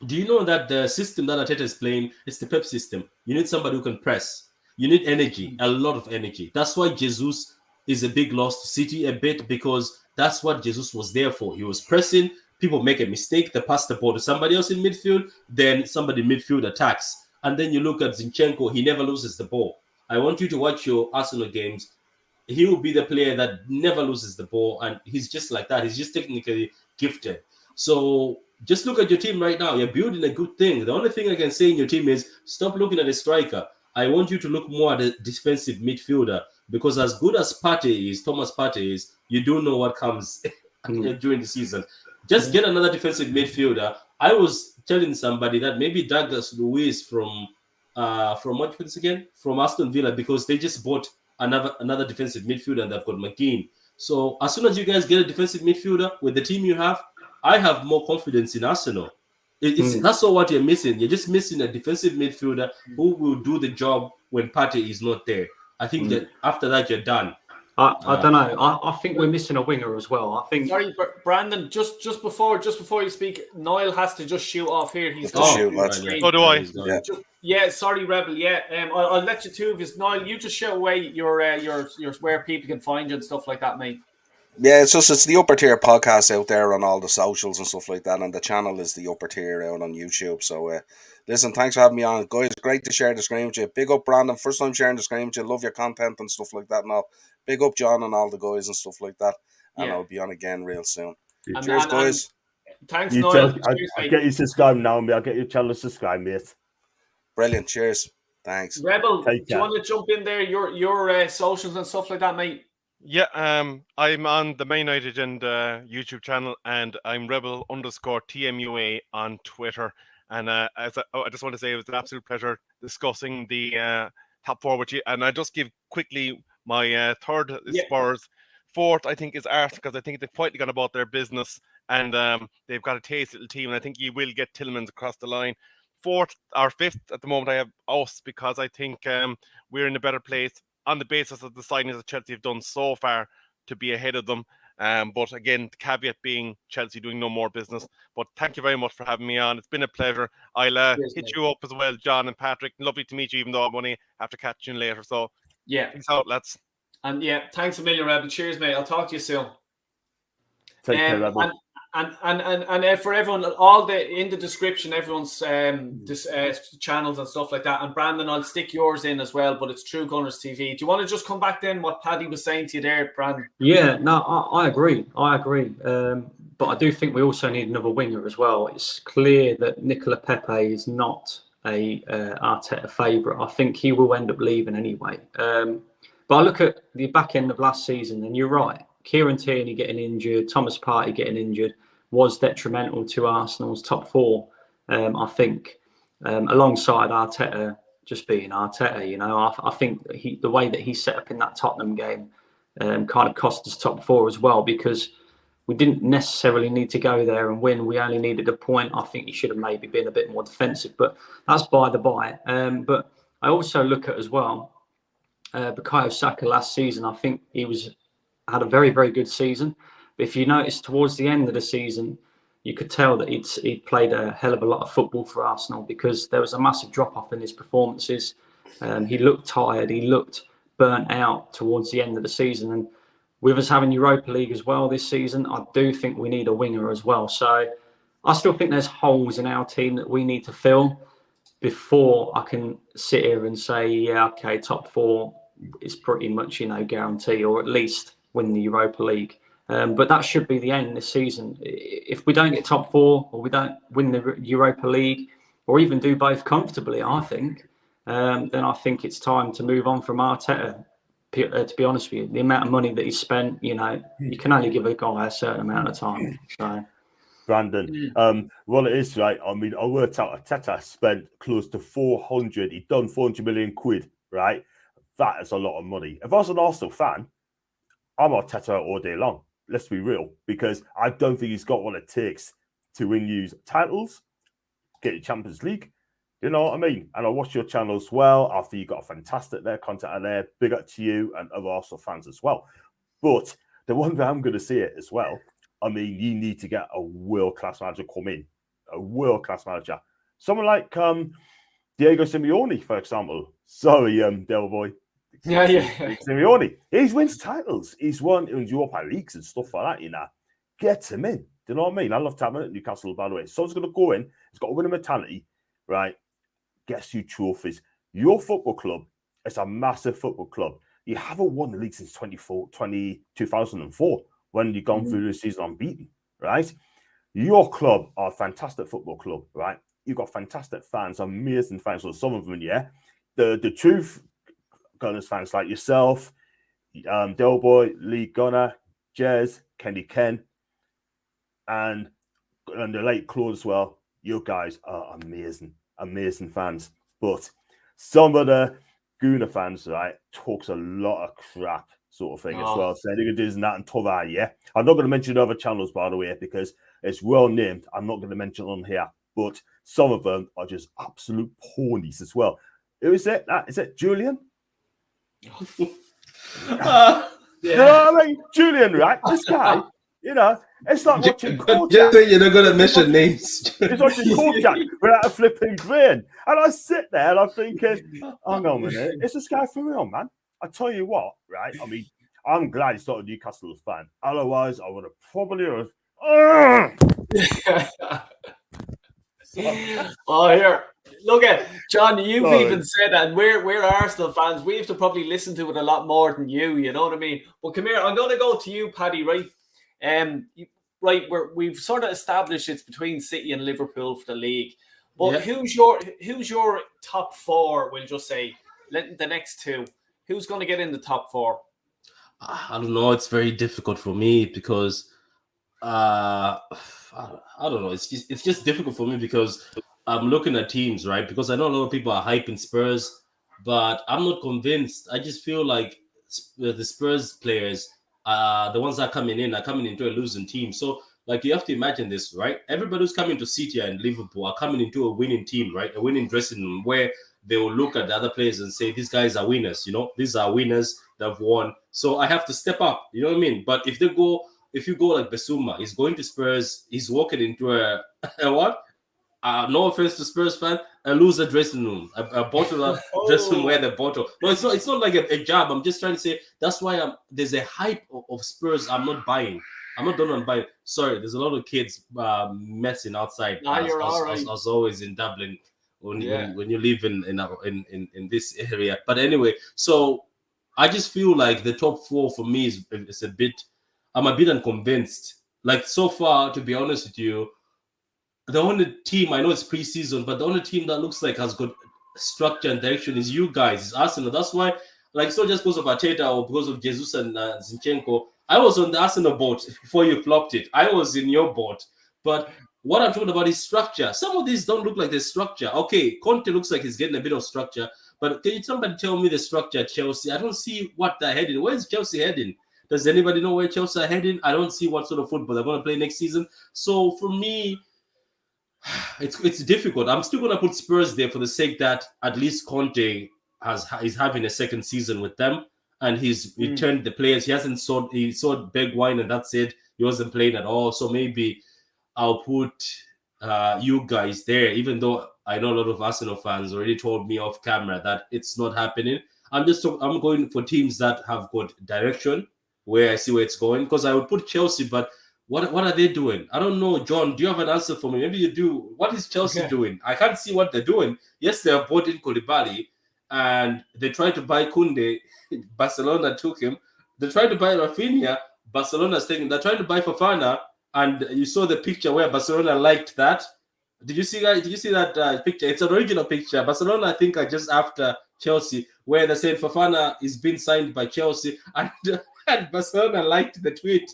S6: do you know that the system that Arteta is playing is the Pep system? You need somebody who can press. You need energy, a lot of energy. That's why Jesus is a big loss to City a bit, because that's what Jesus was there for. He was pressing. People make a mistake. They pass the ball to somebody else in midfield. Then somebody in midfield attacks. And then you look at Zinchenko. He never loses the ball. I want you to watch your Arsenal games. He will be the player that never loses the ball. And he's just like that. He's just technically gifted. So just look at your team right now. You're building a good thing. The only thing I can say in your team is stop looking at a striker. I want you to look more at a defensive midfielder, because as good as Thomas Partey is, you don't know what comes during the season. Just get another defensive midfielder. I was telling somebody that maybe Douglas Luiz from what place again? From Aston Villa, because they just bought another defensive midfielder and they've got McGinn. So as soon as you guys get a defensive midfielder with the team you have, I have more confidence in Arsenal. That's all what you're missing. You're just missing a defensive midfielder who will do the job when Partey is not there. I think that after that you're done.
S5: I don't know. I think we're missing a winger as well. I think.
S1: Sorry, Brandon. Just before you speak, Niall has to just shoot off here. He's
S3: shoot.
S2: So do I.
S1: Yeah. Sorry, Rebel. Yeah. I'll let you two of you. Niall, you just show away your where people can find you and stuff like that, mate.
S3: Yeah, it's the Upper Tier podcast out there on all the socials and stuff like that, and the channel is the Upper Tier out on YouTube. So, listen, thanks for having me on, guys. Great to share the screen with you. Big up, Brandon. First time sharing the screen with you. Love your content and stuff like that. And all. Big up, John, and all the guys and stuff like that. And I'll be on again real soon. Cheers, guys.
S1: Thanks, Niall.
S4: I'll get you subscribed now, mate. I'll get your channel subscribed, mate.
S3: Brilliant. Cheers. Thanks.
S1: Rebel, do you want to jump in there? Your socials and stuff like that, mate?
S2: Yeah, I'm on the Main United Agenda YouTube channel, and I'm rebel_TMUA on Twitter. And I just want to say it was an absolute pleasure discussing the top four with you. And I just give quickly my third is Spurs. Fourth, I think, is Arsenal, because I think they've quietly gone about their business, and they've got a tasty little team. And I think you will get Tillmans across the line. Fourth or fifth at the moment, I have us, because I think we're in a better place on the basis of the signings that Chelsea have done so far to be ahead of them. But again, the caveat being Chelsea doing no more business. But thank you very much for having me on. It's been a pleasure. I'll hit you up as well, John and Patrick. Lovely to meet you, even though I'm only have to catch you later. So peace out, lads.
S1: And thanks a million, Rebel. Cheers, mate. I'll talk to you soon.
S4: Take care, Rebel.
S1: And for everyone, all in the description, everyone's channels and stuff like that. And Brandon, I'll stick yours in as well, but it's True Gunners TV. Do you want to just come back then what Paddy was saying to you there, Brandon?
S5: Yeah, no, I agree. But I do think we also need another winger as well. It's clear that Nicola Pepe is not a Arteta favourite. I think he will end up leaving anyway. But I look at the back end of last season, and you're right. Kieran Tierney getting injured, Thomas Partey getting injured was detrimental to Arsenal's top four. I think, alongside Arteta just being Arteta, you know, I think the way that he set up in that Tottenham game kind of cost us top four as well, because we didn't necessarily need to go there and win. We only needed a point. I think he should have maybe been a bit more defensive, but that's by the by. But I also look at as well, Bukayo Saka last season. I think he had a very, very good season. But if you notice towards the end of the season, you could tell that he'd played a hell of a lot of football for Arsenal, because there was a massive drop-off in his performances. He looked tired. He looked burnt out towards the end of the season. And with us having Europa League as well this season, I do think we need a winger as well. So I still think there's holes in our team that we need to fill before I can sit here and say, yeah, okay, top four is pretty much, you know, guarantee, or at least win the Europa League. But that should be the end this season. If we don't get top four, or we don't win the Europa League, or even do both comfortably, I think, then I think it's time to move on from Arteta. To be honest with you, the amount of money that he spent, you know, you can only give a guy a certain amount of time. So,
S4: Brandon, well, it is right. I mean, I worked out Arteta spent close to 400. He'd done 400 million quid, right? That is a lot of money. If I was an Arsenal fan, I'm Arteta all day long. Let's be real, because I don't think he's got what it takes to win you titles, get your Champions League. You know what I mean? And I watch your channel as well. I think you got a fantastic content there. Big up to you and other Arsenal fans as well. But the one that I'm going to say it as well, I mean, you need to get a world-class manager come in. A world-class manager. Someone like Diego Simeone, for example. Sorry, Devil Boy.
S1: Yeah.
S4: Simeone. He wins titles. He's won in Europa Leagues and stuff like that, you know. Get him in. Do you know what I mean? I love to have him at Newcastle, by the way. Someone's going to go in. He's got a winning mentality, right? Gets you trophies. Your football club is a massive football club. You haven't won the league since 2004 when you've gone through the season unbeaten, right? Your club are a fantastic football club, right? You've got fantastic fans, amazing fans. So some of them, yeah. The truth Gunners fans like yourself, Del Boy, Lee Gunner, Jez, Kenny Ken, and the late Claude as well. You guys are amazing fans. But some of the Gooner fans, right, talks a lot of crap sort of thing as well. Saying they're going to do this and that and tough, yeah. I'm not going to mention other channels, by the way, because it's well named. I'm not going to mention on here. But some of them are just absolute ponies as well. Who is it? Is it Julian? You know what I mean? Julian, right? This guy, you know, it's like watching Kojak.
S6: Just you're not going to mention names.
S4: It's watching Kojak without a flipping brain. And I sit there and I'm thinking, hang on a minute, is this guy for real, man? I tell you what, right? I mean, I'm glad he's not a Newcastle fan. Otherwise, I would have probably
S1: Here. Look at John, you've even said that, and we're Arsenal fans. We have to probably listen to it a lot more than you know what I mean? But come here, I'm going to go to you, Paddy, right? We've sort of established it's between City and Liverpool for the league. But who's your top four? We'll just say the next two. Who's going to get in the top four?
S6: I don't know. It's very difficult for me because I don't know. It's just difficult for me because I'm looking at teams, right? Because I know a lot of people are hyping Spurs, but I'm not convinced. I just feel like the Spurs players, the ones that are coming into a losing team. So, like, you have to imagine this, right? Everybody who's coming to City and Liverpool are coming into a winning team, right? A winning dressing room where they will look at the other players and say, these guys are winners, you know? These are winners that have won. So I have to step up, you know what I mean? But if you go like Basuma, he's going to Spurs, he's walking into a what? No offense to Spurs fan, a loser dressing room, a bottle dressing room where the bottle. No, it's not like a job. I'm just trying to say that's why there's a hype of Spurs I'm not buying. I'm not done on buying. Sorry, there's a lot of kids messing outside.
S1: Nah, you're all right.
S6: As always in Dublin when
S1: Yeah.
S6: when you live in this area. But anyway, so I just feel like the top 4 for me is a bit. I'm a bit unconvinced. Like so far, to be honest with you, the only team I know it's preseason, but the only team that looks like has got structure and direction is you guys, is Arsenal. That's why, like, it's not just because of Arteta or because of Jesus and Zinchenko. I was on the Arsenal boat before you flopped it. I was in your boat, but what I'm talking about is structure. Some of these don't look like there's structure. Okay, Conte looks like he's getting a bit of structure, but can you somebody tell me the structure at Chelsea? I don't see what they're heading. Where is Chelsea heading? Does anybody know where Chelsea are heading? I don't see what sort of football they're going to play next season. So for me, it's difficult. I'm still going to put Spurs there for the sake that at least Conte is having a second season with them, and he's returned the players. He sold big wine, and that's it. He wasn't playing at all. So maybe I'll put you guys there, even though I know a lot of Arsenal fans already told me off camera that it's not happening. I'm going for teams that have got direction, where I see where it's going, because I would put Chelsea, but what are they doing? I don't know. John, do you have an answer for me? Maybe you do. What is Chelsea doing? I can't see what they're doing. Yes, they have bought in Koulibaly, and they tried to buy Koundé. Barcelona took him. They tried to buy Rafinha. Barcelona's taking. They're trying to buy Fofana, and you saw the picture where Barcelona liked that. Did you see that? Did you see that picture? It's an original picture. Barcelona, I think, are just after Chelsea, where they said Fofana is being signed by Chelsea, and Barcelona liked the tweet.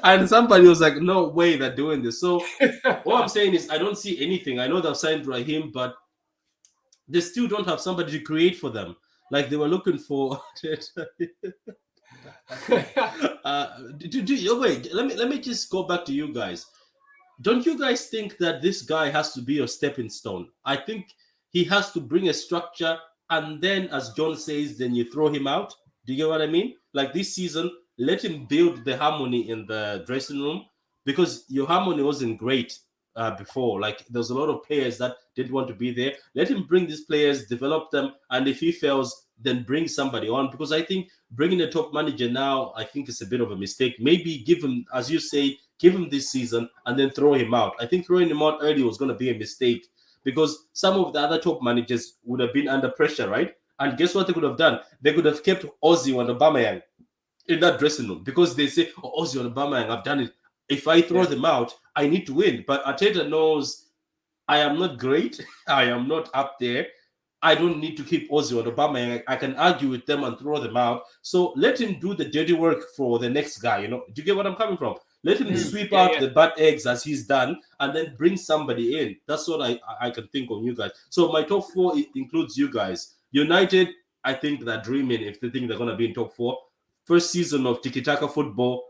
S6: And somebody was like, no way they're doing this. So what I'm saying is I don't see anything. I know they've signed Raheem, but they still don't have somebody to create for them. Like they were looking for wait, let me just go back to you guys. Don't you guys think that this guy has to be a stepping stone? I think he has to bring a structure, and then, as John says, then you throw him out. Do you get what I mean? Like this season, let him build the harmony in the dressing room, because your harmony wasn't great before. Like there's a lot of players that didn't want to be there. Let him bring these players, develop them, and if he fails, then bring somebody on. Because I think bringing a top manager now, I think it's a bit of a mistake. Maybe give him, as you say, give him this season and then throw him out. I think throwing him out early was going to be a mistake, because some of the other top managers would have been under pressure, right? And guess what they could have done? They could have kept Ozzy and Aubameyang in that dressing room, because they say, oh, Ozzy and Aubameyang, I've done it. If I throw them out, I need to win. But Arteta knows I am not great. I am not up there. I don't need to keep Ozzy and Aubameyang. I can argue with them and throw them out. So let him do the dirty work for the next guy. You know, do you get what I'm coming from? Let him sweep out the bad eggs as he's done, and then bring somebody in. That's what I can think of you guys. So my top 4 includes you guys. United, I think they're dreaming if they think they're going to be in top 4. First season of tiki-taka football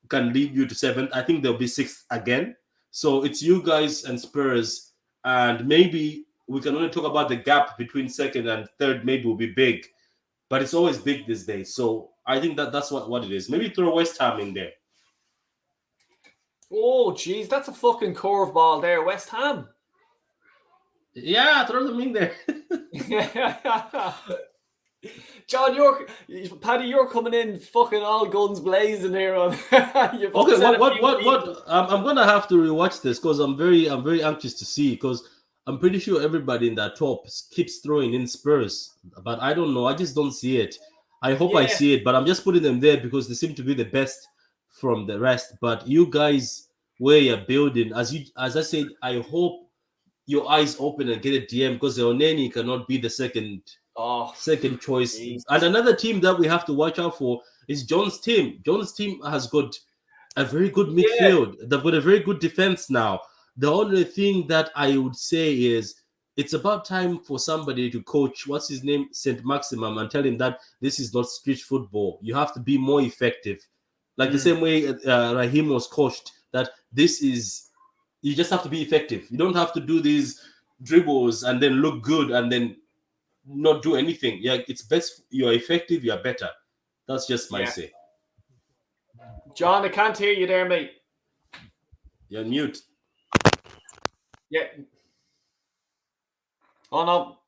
S6: can lead you to 7th. I think they'll be 6th again. So it's you guys and Spurs, and maybe we can only talk about the gap between 2nd and 3rd. Maybe will be big, but it's always big these days. So I think that's what it is. Maybe throw West Ham in there.
S1: Oh, jeez, that's a fucking curveball there, West Ham.
S6: Yeah, throw them in there.
S1: John, Paddy, you're coming in fucking all guns blazing here. On
S6: okay, what? I'm gonna have to rewatch this, because I'm very anxious to see, because I'm pretty sure everybody in that top keeps throwing in Spurs, but I don't know. I just don't see it. I hope I see it, but I'm just putting them there because they seem to be the best from the rest. But you guys, where you're building, as I said, I hope your eyes open and get a DM, because the Oneni cannot be the second choice. Geez. And another team that we have to watch out for is John's team. John's team has got a very good midfield. They've got a very good defense now. The only thing that I would say is it's about time for somebody to coach, what's his name, St. Maximum, and tell him that this is not street football. You have to be more effective. Like the same way Raheem was coached, that this is, you just have to be effective. You don't have to do these dribbles and then look good and then not do anything. Yeah, it's best you're effective, you're better. That's just my say.
S1: John, I can't hear you there, mate.
S6: You're on mute.
S1: Yeah. Oh no.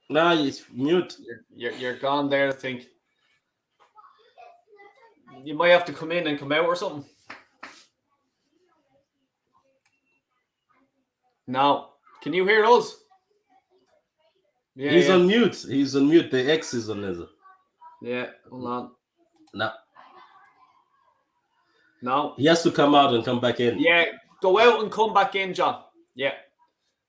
S6: Nah, it's mute.
S1: You're gone there, I think. You might have to come in and come out or something. No. Can you hear us? Yeah,
S6: He's
S1: yeah.
S6: on mute. He's on mute. The X is on his.
S1: Yeah, hold on.
S6: Nah.
S1: No.
S6: He has to come out and come back in.
S1: Yeah, go out and come back in, John. Yeah.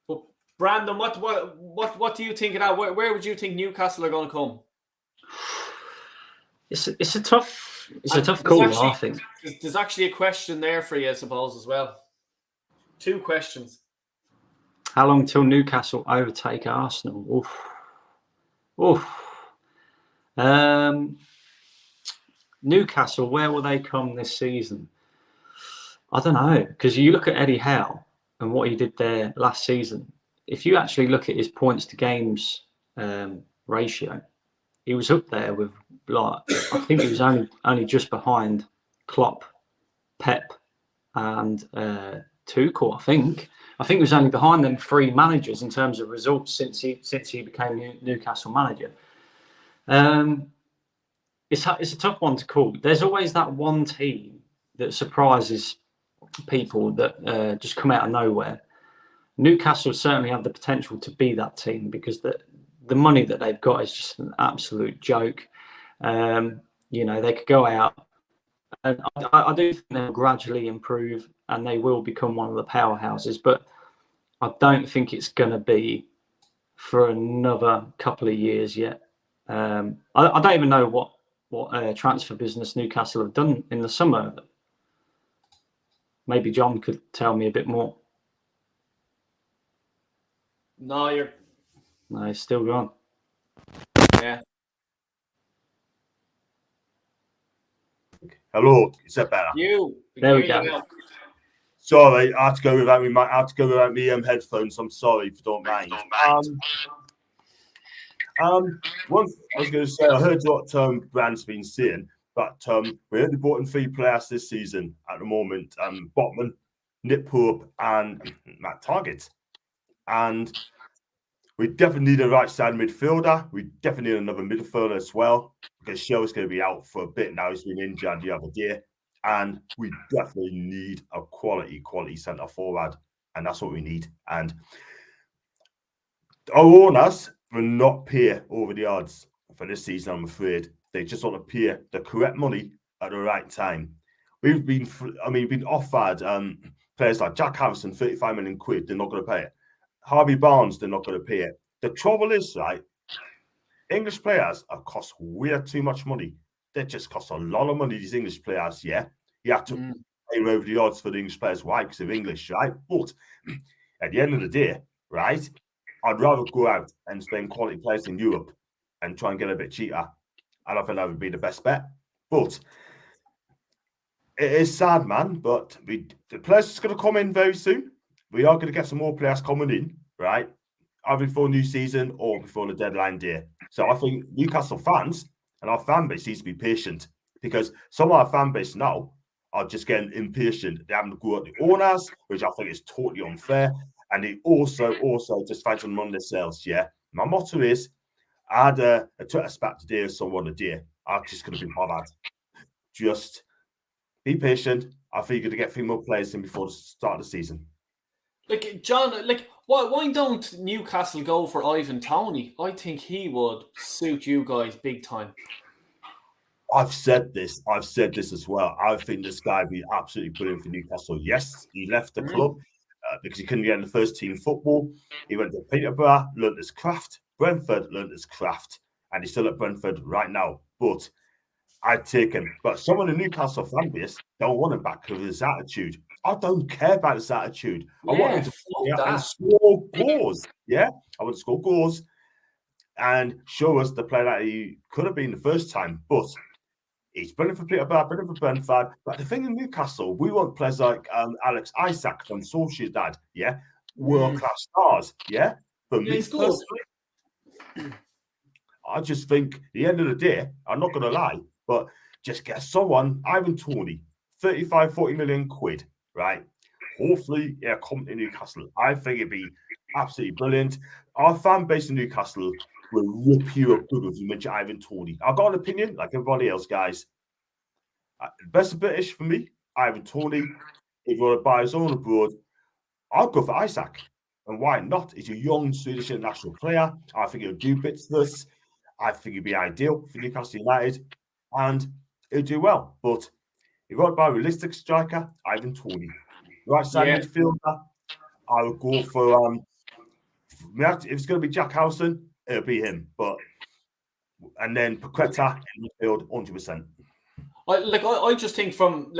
S1: But Brandon, what do you think of that? Where would you think Newcastle are going to come?
S5: It's a tough call, I think.
S1: There's actually a question there for you, I suppose, as well. 2 questions.
S5: How long till Newcastle overtake Arsenal? Oof. Newcastle, where will they come this season? I don't know, because you look at Eddie Howe and what he did there last season. If you actually look at his points to games ratio, he was up there with, like, I think he was only just behind Klopp, Pep, and Tuchel. I think he was only behind them 3 managers in terms of results since he became Newcastle manager. It's a tough one to call. There's always that one team that surprises people that just come out of nowhere. Newcastle certainly have the potential to be that team because the money that they've got is just an absolute joke. They could go out, and I do think they'll gradually improve and they will become one of the powerhouses, but I don't think it's going to be for another couple of years yet. I don't even know what transfer business Newcastle have done in the summer. Maybe John could tell me a bit more.
S1: No,
S5: he's still gone.
S1: Yeah.
S4: Hello, is that better?
S5: There we go.
S4: Sorry, I had to go without me headphones. I'm sorry if you don't mind. One I was going to say, I heard what Brand's been saying, but we only bought in 3 players this season at the moment: Botman, Nick Pope, and Matt Target. And we definitely need a right side midfielder. We definitely need another midfielder as well, because Shell's going to be out for a bit now. He's been injured the other day. And we definitely need a quality centre forward. And that's what we need. And our owners will not pay over the odds for this season, I'm afraid. They just want to pay the correct money at the right time. We've been offered players like Jack Harrison, 35 million quid. They're not going to pay it. Harvey Barnes, they're not going to pay it. The trouble is, right, English players have cost way too much money. They just cost a lot of money, these English players, yeah? You have to pay over the odds for the English players. Why? Because they're English, right? But at the end of the day, right, I'd rather go out and spend quality players in Europe and try and get a bit cheaper. I don't think that would be the best bet. But it is sad, man. But the players are going to come in very soon. We are going to get some more players coming in, right? Either before new season or before the deadline day. So I think Newcastle fans and our fan base needs to be patient, because some of our fan base now are just getting impatient. They're having to go at the owners, which I think is totally unfair. And they also just fight on Monday themselves, yeah? My motto is, I had a Twitter spat today with someone today. I'm just going to be bothered. Just be patient. I think you're going to get 3 more players in before the start of the season.
S1: Like, John, why don't Newcastle go for Ivan Toney? I think he would suit you guys big time.
S4: I've said this as well. I think this guy would be absolutely brilliant for Newcastle. Yes, he left the club because he couldn't get in the first team football. He went to Peterborough, learnt his craft. Brentford learnt his craft. And he's still at Brentford right now. But I'd take him. But some of the Newcastle fan base don't want him back because of his attitude. I don't care about his attitude. I want him to play and score goals. Yeah, I want to score goals and show us the player that he could have been the first time. But he's brilliant for Peterborough, brilliant for Brentford. But the thing in Newcastle, we want players like Alex Isak from Solskjaer, yeah, world-class stars, yeah. For me personally, I just think at the end of the day, I'm not going to lie, but just get someone, Ivan Toney, 35, 40 million quid, right? Hopefully, come to Newcastle. I think it'd be absolutely brilliant. Our fan base in Newcastle will rip you up good if you mention Ivan Toney. I've got an opinion, like everybody else, guys. Best British for me, Ivan Toney. If you want to buy his own abroad, I'll go for Isaac. And why not? He's a young Swedish international player. I think he'll do bits for us. I think he'd be ideal for Newcastle United. And he'll do well. But if you want to buy a realistic striker, Ivan Toney. Right side midfielder, I would go for if it's going to be Jack Howson, it'll be him. And then Paqueta in midfield, 100%.
S1: I just think from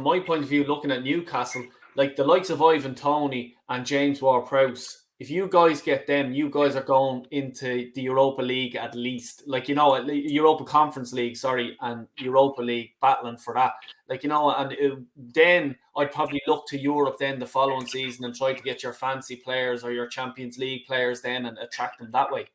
S1: my point of view, looking at Newcastle, like the likes of Ivan Toney and James Ward-Prowse, if you guys get them, you guys are going into the Europa League at least. Like, Europa Conference League, and Europa League, battling for that. Like, and then I'd probably look to Europe then the following season and try to get your fancy players or your Champions League players then and attract them that way.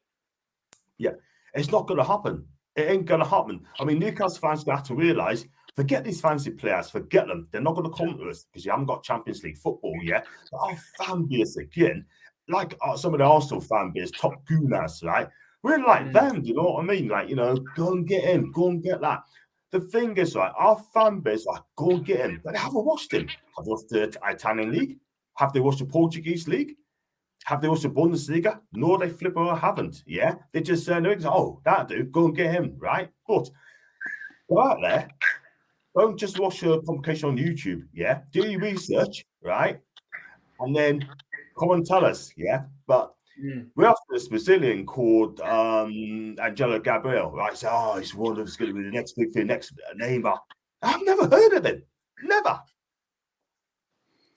S4: Yeah, it's not going to happen. It ain't going to happen. I mean, Newcastle fans have to realise, forget these fancy players, forget them. They're not going to come to us because you haven't got Champions League football yet. But our fan base, again, like some of the Arsenal fan base, top gooners, right? We're like them, do you know what I mean? Like, go and get him, go and get that. The thing is, right, our fan base, like, go and get him. But they haven't watched him. Have they watched the Italian League? Have they watched the Portuguese League? Have they watched the Bundesliga? No, they flip or haven't. Yeah, they just say, "Oh, that'll do. Go and get him." Right? But go out there. Don't just watch your publication on YouTube. Yeah, do your research, right? And then come and tell us. Yeah, but we have this Brazilian called Angelo Gabriel. Right? So, he's one of us going to be the next big thing, next Neymar. I've never heard of him. Never.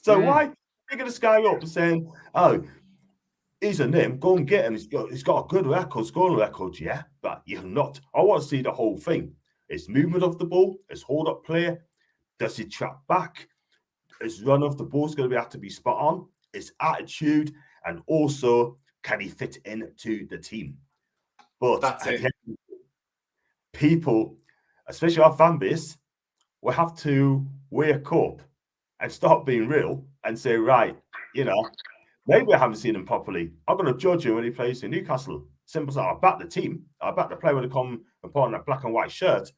S4: So why picking this guy up and saying, "Oh, he's a name, go and get him. He's got a good record, scoring record, yeah, but you're not." I want to see the whole thing. His movement of the ball, his hold up play, does he trap back? His run of the ball is going to have to be spot on. His attitude, and also can he fit into the team? But
S1: that's it.
S4: People, especially our fan base, will have to wake up and start being real and say, right, maybe I haven't seen him properly. I'm going to judge him when he plays in Newcastle. Simple as that. I back the team. I back the player when they come and put on a black and white shirt.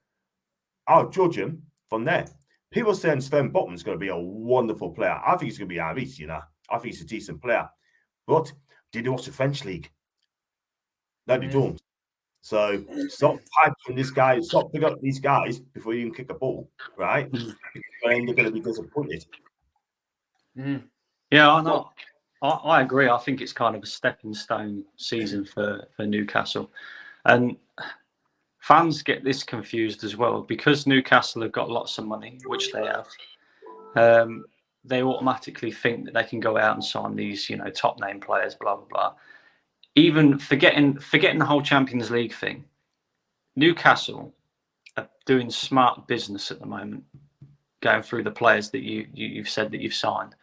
S4: I'll judge him from there. People saying Sven Botman's going to be a wonderful player. I think he's going to be Aris, I think he's a decent player. But did you watch the French league? No, they don't. So stop hyping this guy. Stop picking up these guys before you can kick a ball, right? And they're going to be disappointed.
S5: Yeah, I know. I agree. I think it's kind of a stepping stone season for Newcastle. And fans get this confused as well because Newcastle have got lots of money, which they have. They automatically think that they can go out and sign these, top name players, blah, blah, blah. Even forgetting the whole Champions League thing, Newcastle are doing smart business at the moment, going through the players that you've said that you've signed.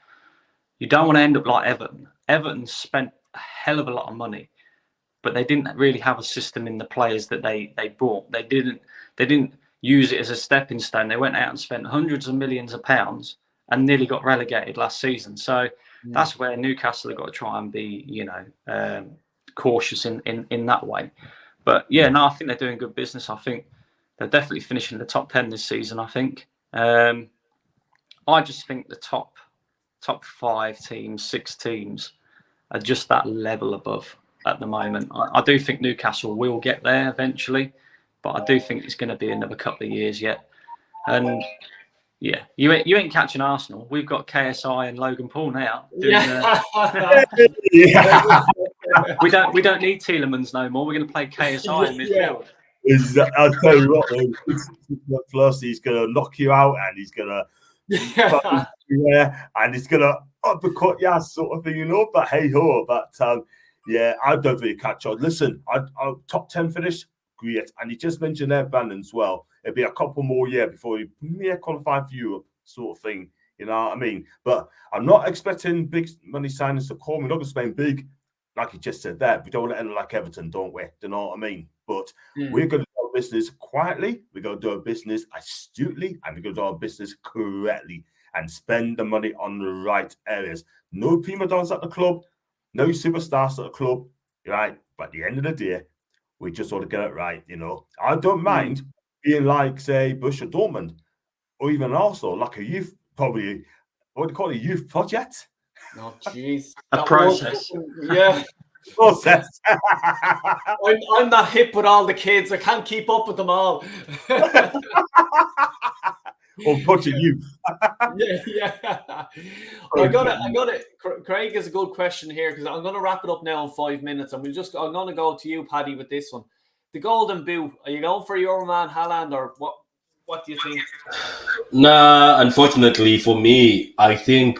S5: You don't want to end up like Everton. Everton spent a hell of a lot of money, but they didn't really have a system in the players that they bought. They didn't use it as a stepping stone. They went out and spent hundreds of millions of pounds and nearly got relegated last season. So that's where Newcastle have got to try and be, cautious in that way. But I think they're doing good business. I think they're definitely finishing the top 10 this season. I think. I just think the top 5 teams, 6 teams are just that level above at the moment. I do think Newcastle will get there eventually, but I do think it's going to be another couple of years yet. And you ain't catching Arsenal. We've got KSI and Logan Paul now. We don't need Tielemans no more. We're going to play KSI in midfield.
S4: I'll tell you what, plus he's going to knock you out and he's going to and he's going to uppercut you, sort of thing, But hey ho, but I don't think you catch on. Listen, I top 10 finish, great. And you just mentioned there, Brandon, as well. It'll be a couple more years before you qualify for Europe, sort of thing. You know what I mean? But I'm not expecting big money signings to come. We're not going to spend big, like you just said there. We don't want to end like Everton, don't we? Do you know what I mean? But we're going to do our business quietly. We're going to do our business astutely, and we're going to do our business correctly and spend the money on the right areas. No prima donnas at the club, no superstars at the club, right? But at the end of the day, We just ought to get it right, I don't mind being like, say, Bush or Dortmund, or even also like a youth, probably, what do you call it, a youth project?
S1: Oh, jeez.
S5: A process.
S1: Yeah.
S4: Process.
S1: I'm not hip with all the kids. I can't keep up with them all.
S4: Or bunch of youth.
S1: Yeah. I got it. Craig has a good question here because I'm going to wrap it up now in 5 minutes, and I'm going to go to you, Paddy, with this one. The Golden Boot. Are you going for your man Haaland, or what? What do you think?
S6: Nah, unfortunately for me, I think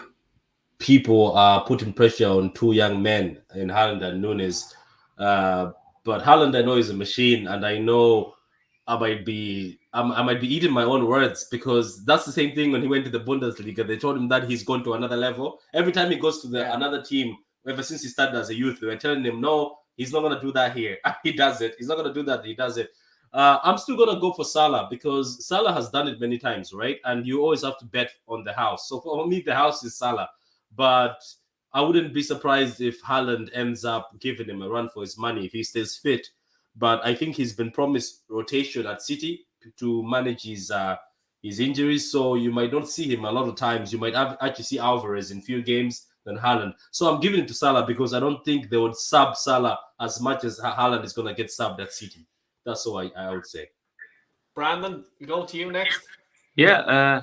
S6: people are putting pressure on two young men in Haaland and Nunes. But Haaland, I know, is a machine, and I know I might be eating my own words, because that's the same thing when he went to the Bundesliga. They told him that he's gone to another level. Every time he goes to another team, ever since he started as a youth, they were telling him, no, he's not going to do that here. He does it. He's not going to do that. He does it. I'm still going to go for Salah, because Salah has done it many times, right? And you always have to bet on the house. So for me, the house is Salah. But I wouldn't be surprised if Haaland ends up giving him a run for his money if he stays fit. But I think he's been promised rotation at City to manage his injuries. So you might not see him a lot of times. You might actually see Alvarez in few games than Haaland. So I'm giving it to Salah because I don't think they would sub Salah as much as Haaland is going to get subbed at City. That's all I would say.
S1: Brandon, we go to you next.
S5: Yeah,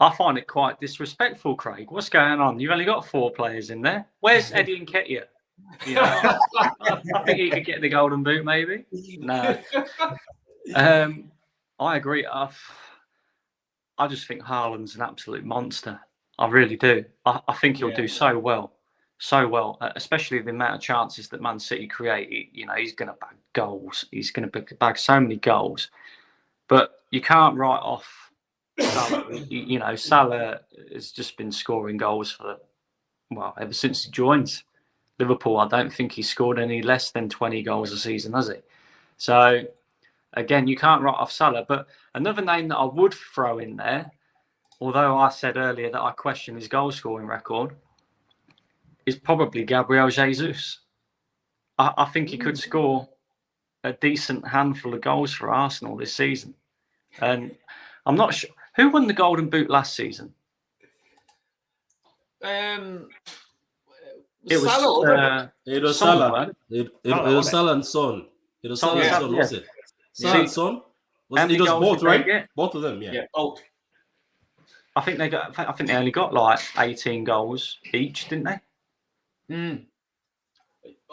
S5: I find it quite disrespectful, Craig. What's going on? You've only got 4 players in there. Where's Eddie Nketiah? I think he could get the Golden Boot, maybe. No. I agree. I just think Haaland's an absolute monster. I really do. I think he'll do so well, especially the amount of chances that Man City create. He's going to bag goals. He's going to bag so many goals. But you can't write off Salah. Salah has just been scoring goals ever since he joined Liverpool. I don't think he scored any less than 20 goals a season, has he? So, again, you can't write off Salah. But another name that I would throw in there, although I said earlier that I question his goal-scoring record, is probably Gabriel Jesus. I think he could score a decent handful of goals for Arsenal this season. And I'm not sure. Who won the Golden Boot last season?
S6: It was Salah. It was Salah. It was Salah and Son. It was Salah and Son, was it? Salah and Son? It was both, right? Both of them, yeah.
S1: Both.
S5: I think they only got like 18 goals each, didn't they?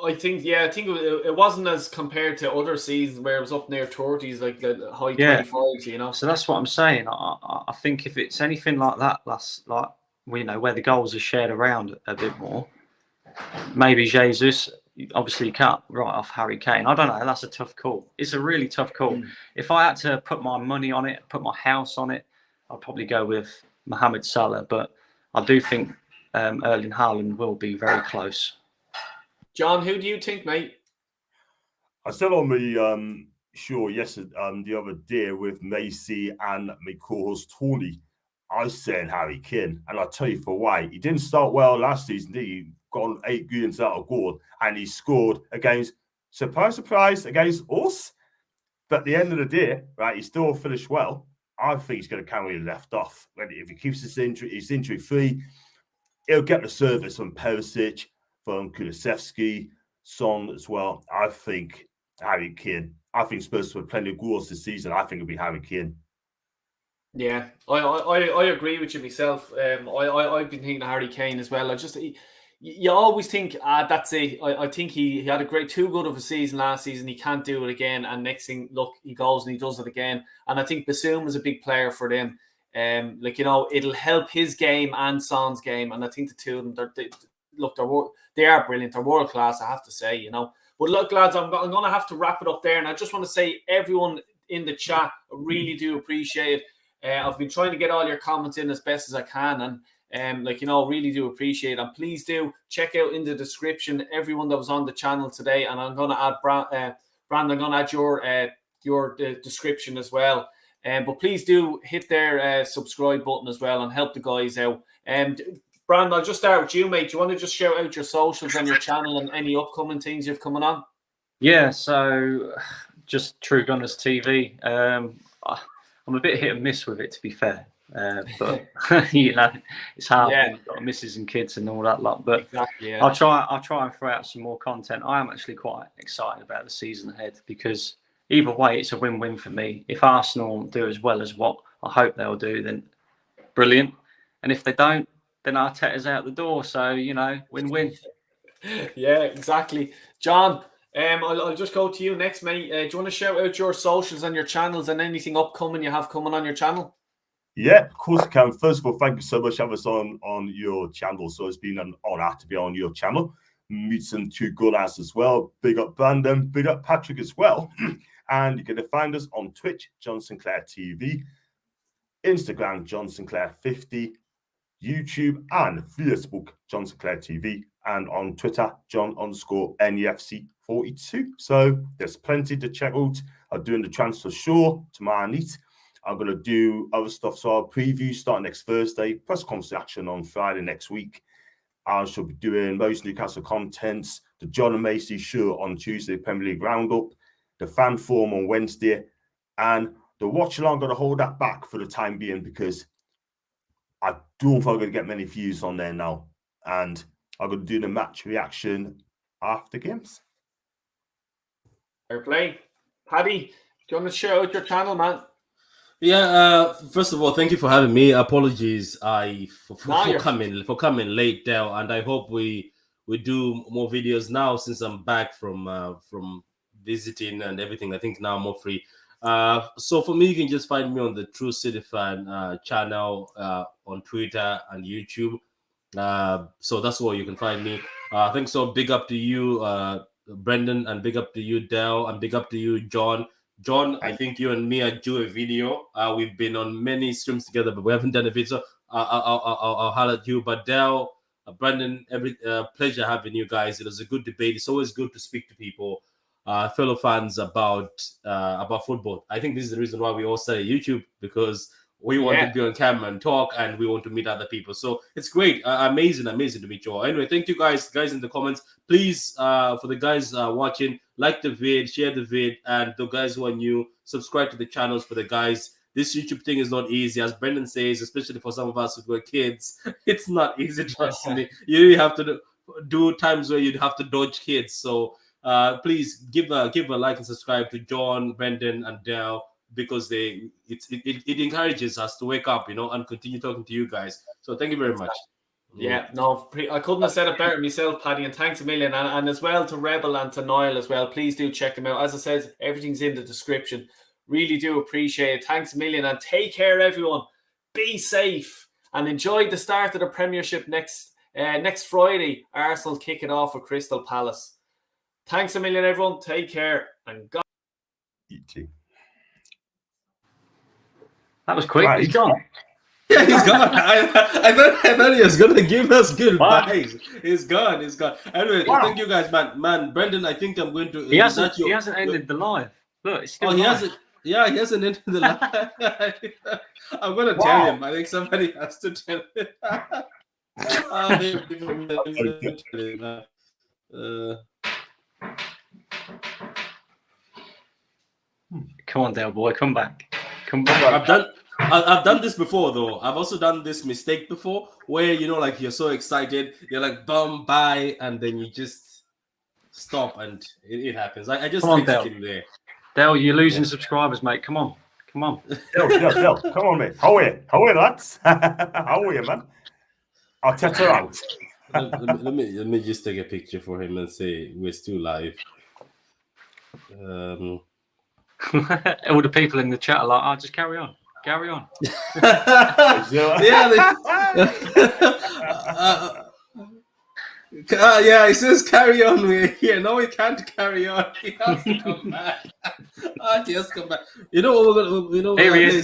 S1: I think it wasn't as compared to other seasons where it was up near 30s, like the high 25s,
S5: So that's what I'm saying. I think if it's anything like that, where the goals are shared around a bit more, maybe Jesus. Obviously, you can't write off Harry Kane. I don't know. That's a tough call. It's a really tough call. If I had to put my money on it, put my house on it, I'd probably go with Mohamed Salah. But I do think Erling Haaland will be very close.
S1: John, who do you think, mate?
S4: I said on the show yesterday, the other day with Macy and my co-host Tony, I was saying Harry Kane, and I'll tell you for why. He didn't start well last season, did he? Got 8 games out of goal, and he scored against, surprise, against us. But at the end of the day, right, he still finished well. I think he's going to carry left off. If he keeps his injury free, he'll get the service from Perisic, from Kulusevski, Son as well. I think Harry Kane. I think Spurs will plenty of goals this season. I think it'll be Harry Kane.
S1: Yeah, I agree with you myself. I've been thinking of Harry Kane as well. You always think that's it. I think he had a too good of a season last season. He can't do it again. And next thing, look, he goes and he does it again. And I think Bassoon was a big player for them. It'll help his game and Son's game. And I think the two of them, they are brilliant. They're world class, I have to say, But look, lads, I'm going to have to wrap it up there. And I just want to say, everyone in the chat, I really do appreciate it. I've been trying to get all your comments in as best as I can. And really do appreciate it. And please do check out in the description everyone that was on the channel today. And I'm going to add Brandon. I'm going to add your description as well. But please do hit their subscribe button as well and help the guys out. Brandon, I'll just start with you, mate. Do you want to just shout out your socials and your channel and any upcoming things you've coming on?
S5: Yeah, so just True Gunners TV. I'm a bit hit and miss with it, to be fair. But it's hard
S1: Yeah.
S5: when you've got misses and kids and all that lot. But
S1: Exactly. Yeah.
S5: I'll try and throw out some more content. I am actually quite excited about the season ahead because either way, it's a win-win for me. If Arsenal do as well as what I hope they'll do, then brilliant. And if they don't, then Arteta's out the door. So win-win.
S1: Yeah, exactly. John, I'll just go to you next, mate. Do you want to shout out your socials and your channels and anything upcoming you have coming on your channel?
S4: Yeah, of course I can. First of all, thank you so much for having us on your channel. So it's been an honor to be on your channel. Meet some two gunners as well. Big up Brandon, big up Patrick as well. And you can find us on Twitch, John Sinclair TV, Instagram, John Sinclair 50, YouTube and Facebook, John Sinclair TV, and on Twitter, John_NEFC42. So there's plenty to check out. I'm doing the transfer show tomorrow night. I'm going to do other stuff. So I'll preview starting next Thursday, press conference action on Friday next week. I shall be doing most Newcastle contents, the John and Macy show on Tuesday, Premier League Roundup, the fan forum on Wednesday, and the watch along. I'm going to hold that back for the time being because I don't think I'm going to get many views on there now. And I'm going to do the match reaction after games.
S1: Fair play. Paddy, do you want to shout out your channel, man?
S6: Yeah, first of all, thank you for having me. Apologies for coming late, Dale, and I hope we do more videos now since I'm back from visiting and everything. I think now I'm more free. So for me, you can just find me on the True City Fan channel on Twitter and YouTube. So that's where you can find me. Thanks. So big up to you, Brendan, and big up to you, Dale, and big up to you, John. John, I think you and me are due a video. We've been on many streams together, but we haven't done a video. So I'll holler at you. But Dale, Brendan, pleasure having you guys. It was a good debate. It's always good to speak to people, fellow fans about football. I think this is the reason why we all started YouTube, because we want to be on camera and talk, and we want to meet other people. So it's great, amazing to meet you all. Anyway, thank you guys in the comments. Please, for the guys watching, like the vid, share the vid, and the guys who are new, subscribe to the channels. For the guys, this YouTube thing is not easy, as Brendan says, especially for some of us who are kids. It's not easy, trust me. You really have to do times where you'd have to dodge kids. So please give a like and subscribe to John, Brendan, and Dale, because it encourages us to wake up, and continue talking to you guys. So thank you very much.
S1: Yeah, no, I couldn't have said it better myself, Paddy, and thanks a million. And as well to Rebel and to Niall as well. Please do check them out. As I said, everything's in the description. Really do appreciate it. Thanks a million, and take care, everyone. Be safe and enjoy the start of the Premiership next Friday. Arsenal kick it off with Crystal Palace. Thanks a million, everyone. Take care, and God.
S4: You too.
S5: That was quick.
S4: Right.
S5: He's gone.
S6: Yeah, he's gone. I thought he was gonna give us good vibes. He's gone. Anyway, thank you guys, man. Brendan, I think I'm going to.
S5: He hasn't ended the live. Look, it's still.
S6: He hasn't. Yeah, he hasn't ended the live. I'm gonna tell him. I think somebody has to tell him.
S5: Come on, Dale boy, come back.
S6: I've done this before, though. I've also done this mistake before, where like you're so excited, you're like bum bye, and then you just stop, and it happens. I just
S5: come on,
S6: Dale. There.
S5: Dale, you're losing subscribers, mate. Come on.
S4: Dale, come on, mate. How are you, lads? How are you, man? I'll test her out.
S6: let me just take a picture for him and say we're still live.
S5: All the people in the chat are like, just carry on. Yeah,
S6: yeah, it says carry on. We're here. No, we can't carry on. He has to come back. He has to come back. You know what we're gonna?
S5: Here he is.